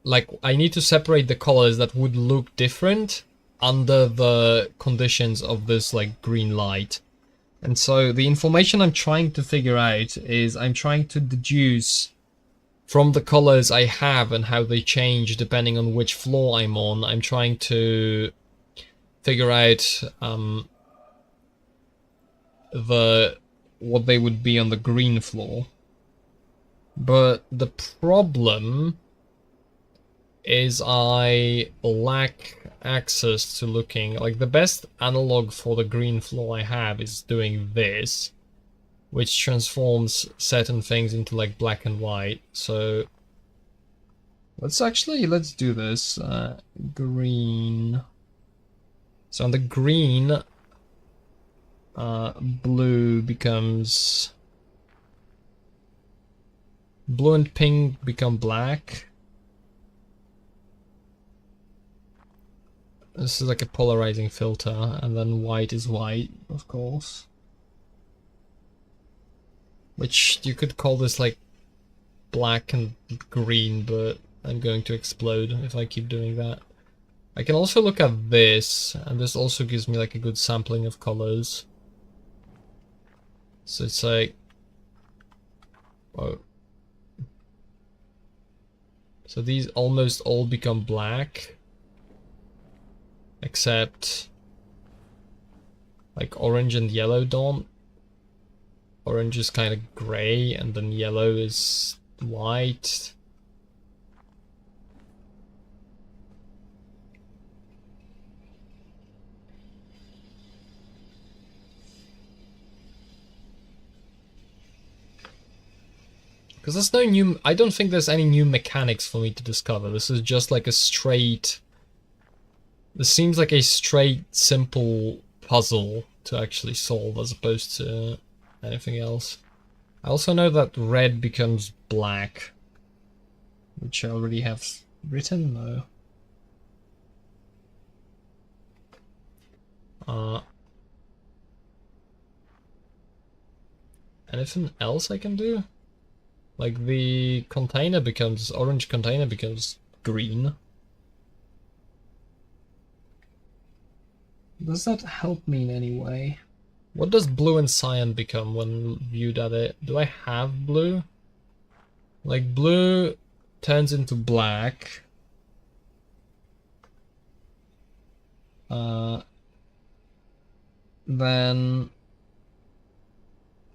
Like, I need to separate the colors that would look different under the conditions of this, like, green light. And so the information I'm trying to figure out is I'm trying to deduce from the colors I have and how they change depending on which floor I'm on. I'm trying to figure out what they would be on the green floor. But the problem is I lack access to looking. Like, the best analog for the green floor I have is doing this, which transforms certain things into, like, black and white. So let's do this. Green. So on the green, blue becomes... Blue and pink become black. This is like a polarizing filter, and then white is white, of course. Which you could call this like black and green, but I'm going to explode if I keep doing that. I can also look at this, and this also gives me like a good sampling of colors. So it's like... Whoa. So these almost all become black. Except, like, orange and yellow don't. Orange is kind of grey, and then yellow is white. Because there's no new... I don't think there's any new mechanics for me to discover. This is just like a straight... This seems like a straight, simple puzzle to actually solve as opposed to anything else. I also know that red becomes black, which I already have written, no. Anything else I can do? Like the container becomes, orange container becomes green. Does that help me in any way? What does blue and cyan become when viewed at it? Do I have blue? Like, blue turns into black. Then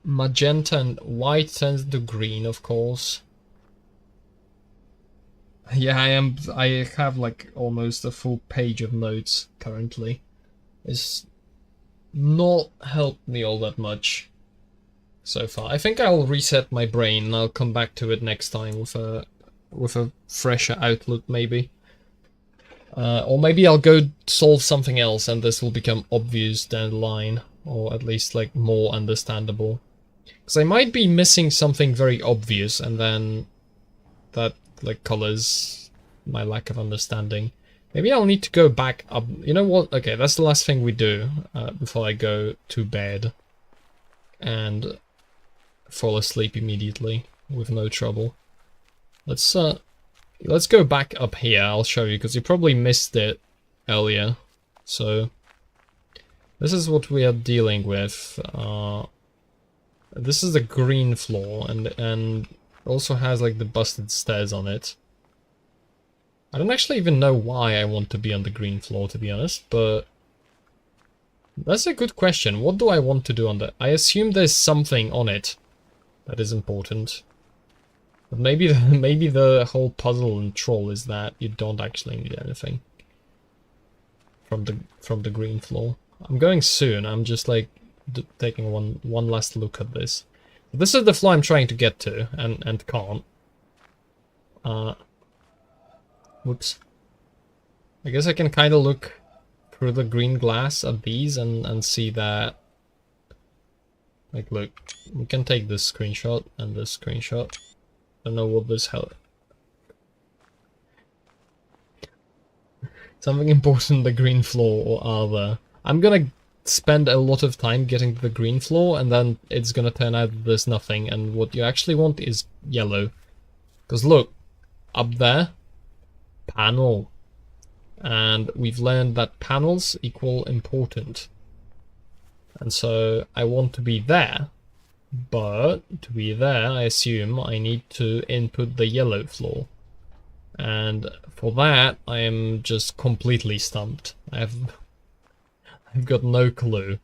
magenta and white turns into green, of course. Yeah, I have like almost a full page of notes currently. It's not helped me all that much so far. I think I'll reset my brain and I'll come back to it next time with a fresher outlook maybe. Or maybe I'll go solve something else and this will become obvious down the line, or at least like more understandable. Because I might be missing something very obvious and then that like colors my lack of understanding. Maybe I'll need to go back up. You know what? Okay, that's the last thing we do before I go to bed and fall asleep immediately with no trouble. Let's go back up here. I'll show you because you probably missed it earlier. So this is what we are dealing with. This is the green floor and also has like the busted stairs on it. I don't actually even know why I want to be on the green floor, to be honest, but that's a good question. What do I want to do on that? I assume there's something on it that is important. But maybe the whole puzzle and troll is that you don't actually need anything from the green floor. I'm going soon. I'm just like taking one last look at this. This is the floor I'm trying to get to and can't. Whoops. I guess I can kind of look through the green glass at these and see that. Like, look, we can take this screenshot and this screenshot. I don't know what this hell. Something important, the green floor or other. I'm gonna spend a lot of time getting to the green floor and then it's gonna turn out that there's nothing, and what you actually want is yellow. Because look, up there, panel. And we've learned that panels equal important. And so I want to be there, but to be there I assume I need to input the yellow floor. And for that I am just completely stumped. I've got no clue.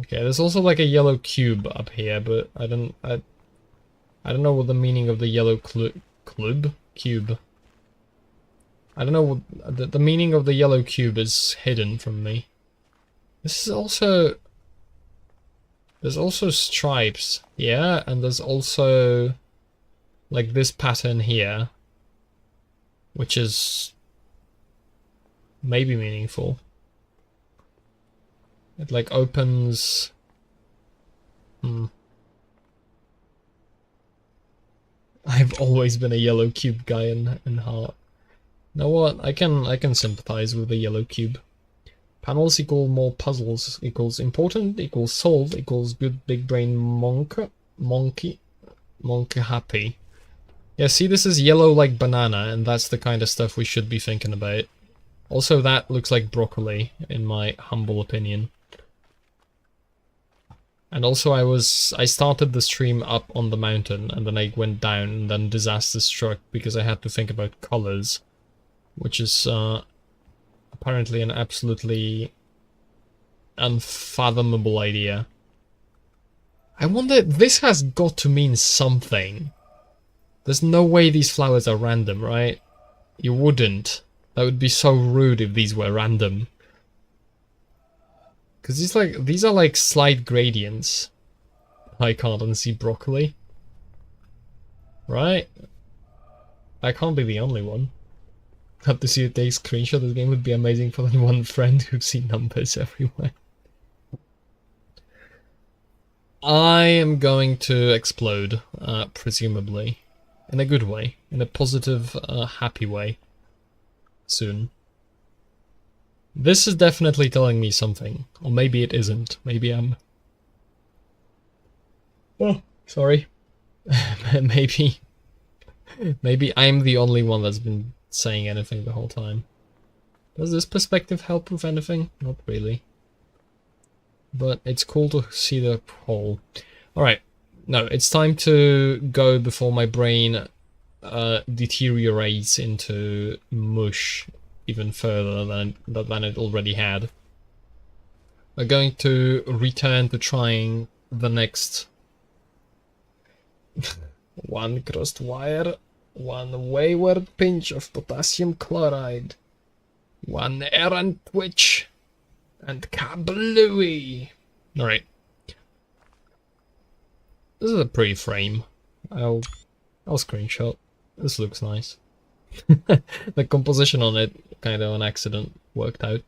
Okay, there's also like a yellow cube up here, but I don't know what the meaning of the yellow cube. I don't know what the meaning of the yellow cube is hidden from me. This is also there's also stripes, yeah, and there's also like this pattern here, which is maybe meaningful. It like opens. I've always been a yellow cube guy in heart. You know what? I can sympathize with the yellow cube. Panels equal more puzzles equals important equals solve equals good big brain monkey happy. Yeah, see, this is yellow like banana, and that's the kind of stuff we should be thinking about. Also, that looks like broccoli, in my humble opinion. And also, I started the stream up on the mountain, and then I went down, and then disaster struck because I had to think about colors. Which is apparently an absolutely unfathomable idea. I wonder, this has got to mean something. There's no way these flowers are random, right? You wouldn't. That would be so rude if these were random. Because these are like slight gradients. I can't unsee broccoli. Right? I can't be the only one. Have to see a day screenshot. This game would be amazing for that one friend who sees numbers everywhere. I am going to explode, presumably. In a good way. In a positive, happy way. Soon. This is definitely telling me something. Or maybe it isn't. Maybe I'm... Oh, sorry. Maybe I'm the only one that's been saying anything the whole time. Does this perspective help with anything? Not really. But it's cool to see the hole. Alright, no, it's time to go before my brain deteriorates into mush even further than it already had. We're going to return to trying the next one crossed wire, one wayward pinch of potassium chloride, one errant witch, and kablooey. Alright. This is a pretty frame. I'll screenshot. This looks nice. The composition on it, kind of an accident, worked out.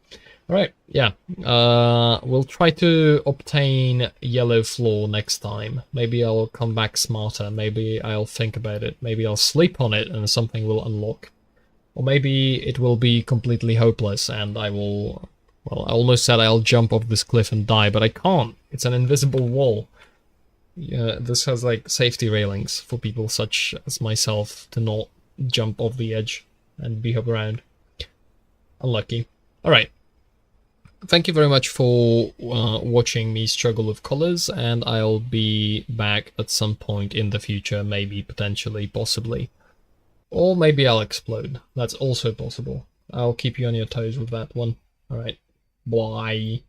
Alright, yeah. We'll try to obtain yellow floor next time. Maybe I'll come back smarter. Maybe I'll think about it. Maybe I'll sleep on it and something will unlock. Or maybe it will be completely hopeless and I will... Well, I almost said I'll jump off this cliff and die, but I can't. It's an invisible wall. Yeah, this has like safety railings for people such as myself to not jump off the edge and be hop around. Unlucky. Alright. Thank you very much for watching me struggle with colors, and I'll be back at some point in the future, maybe, potentially, possibly. Or maybe I'll explode. That's also possible. I'll keep you on your toes with that one. Alright. Bye.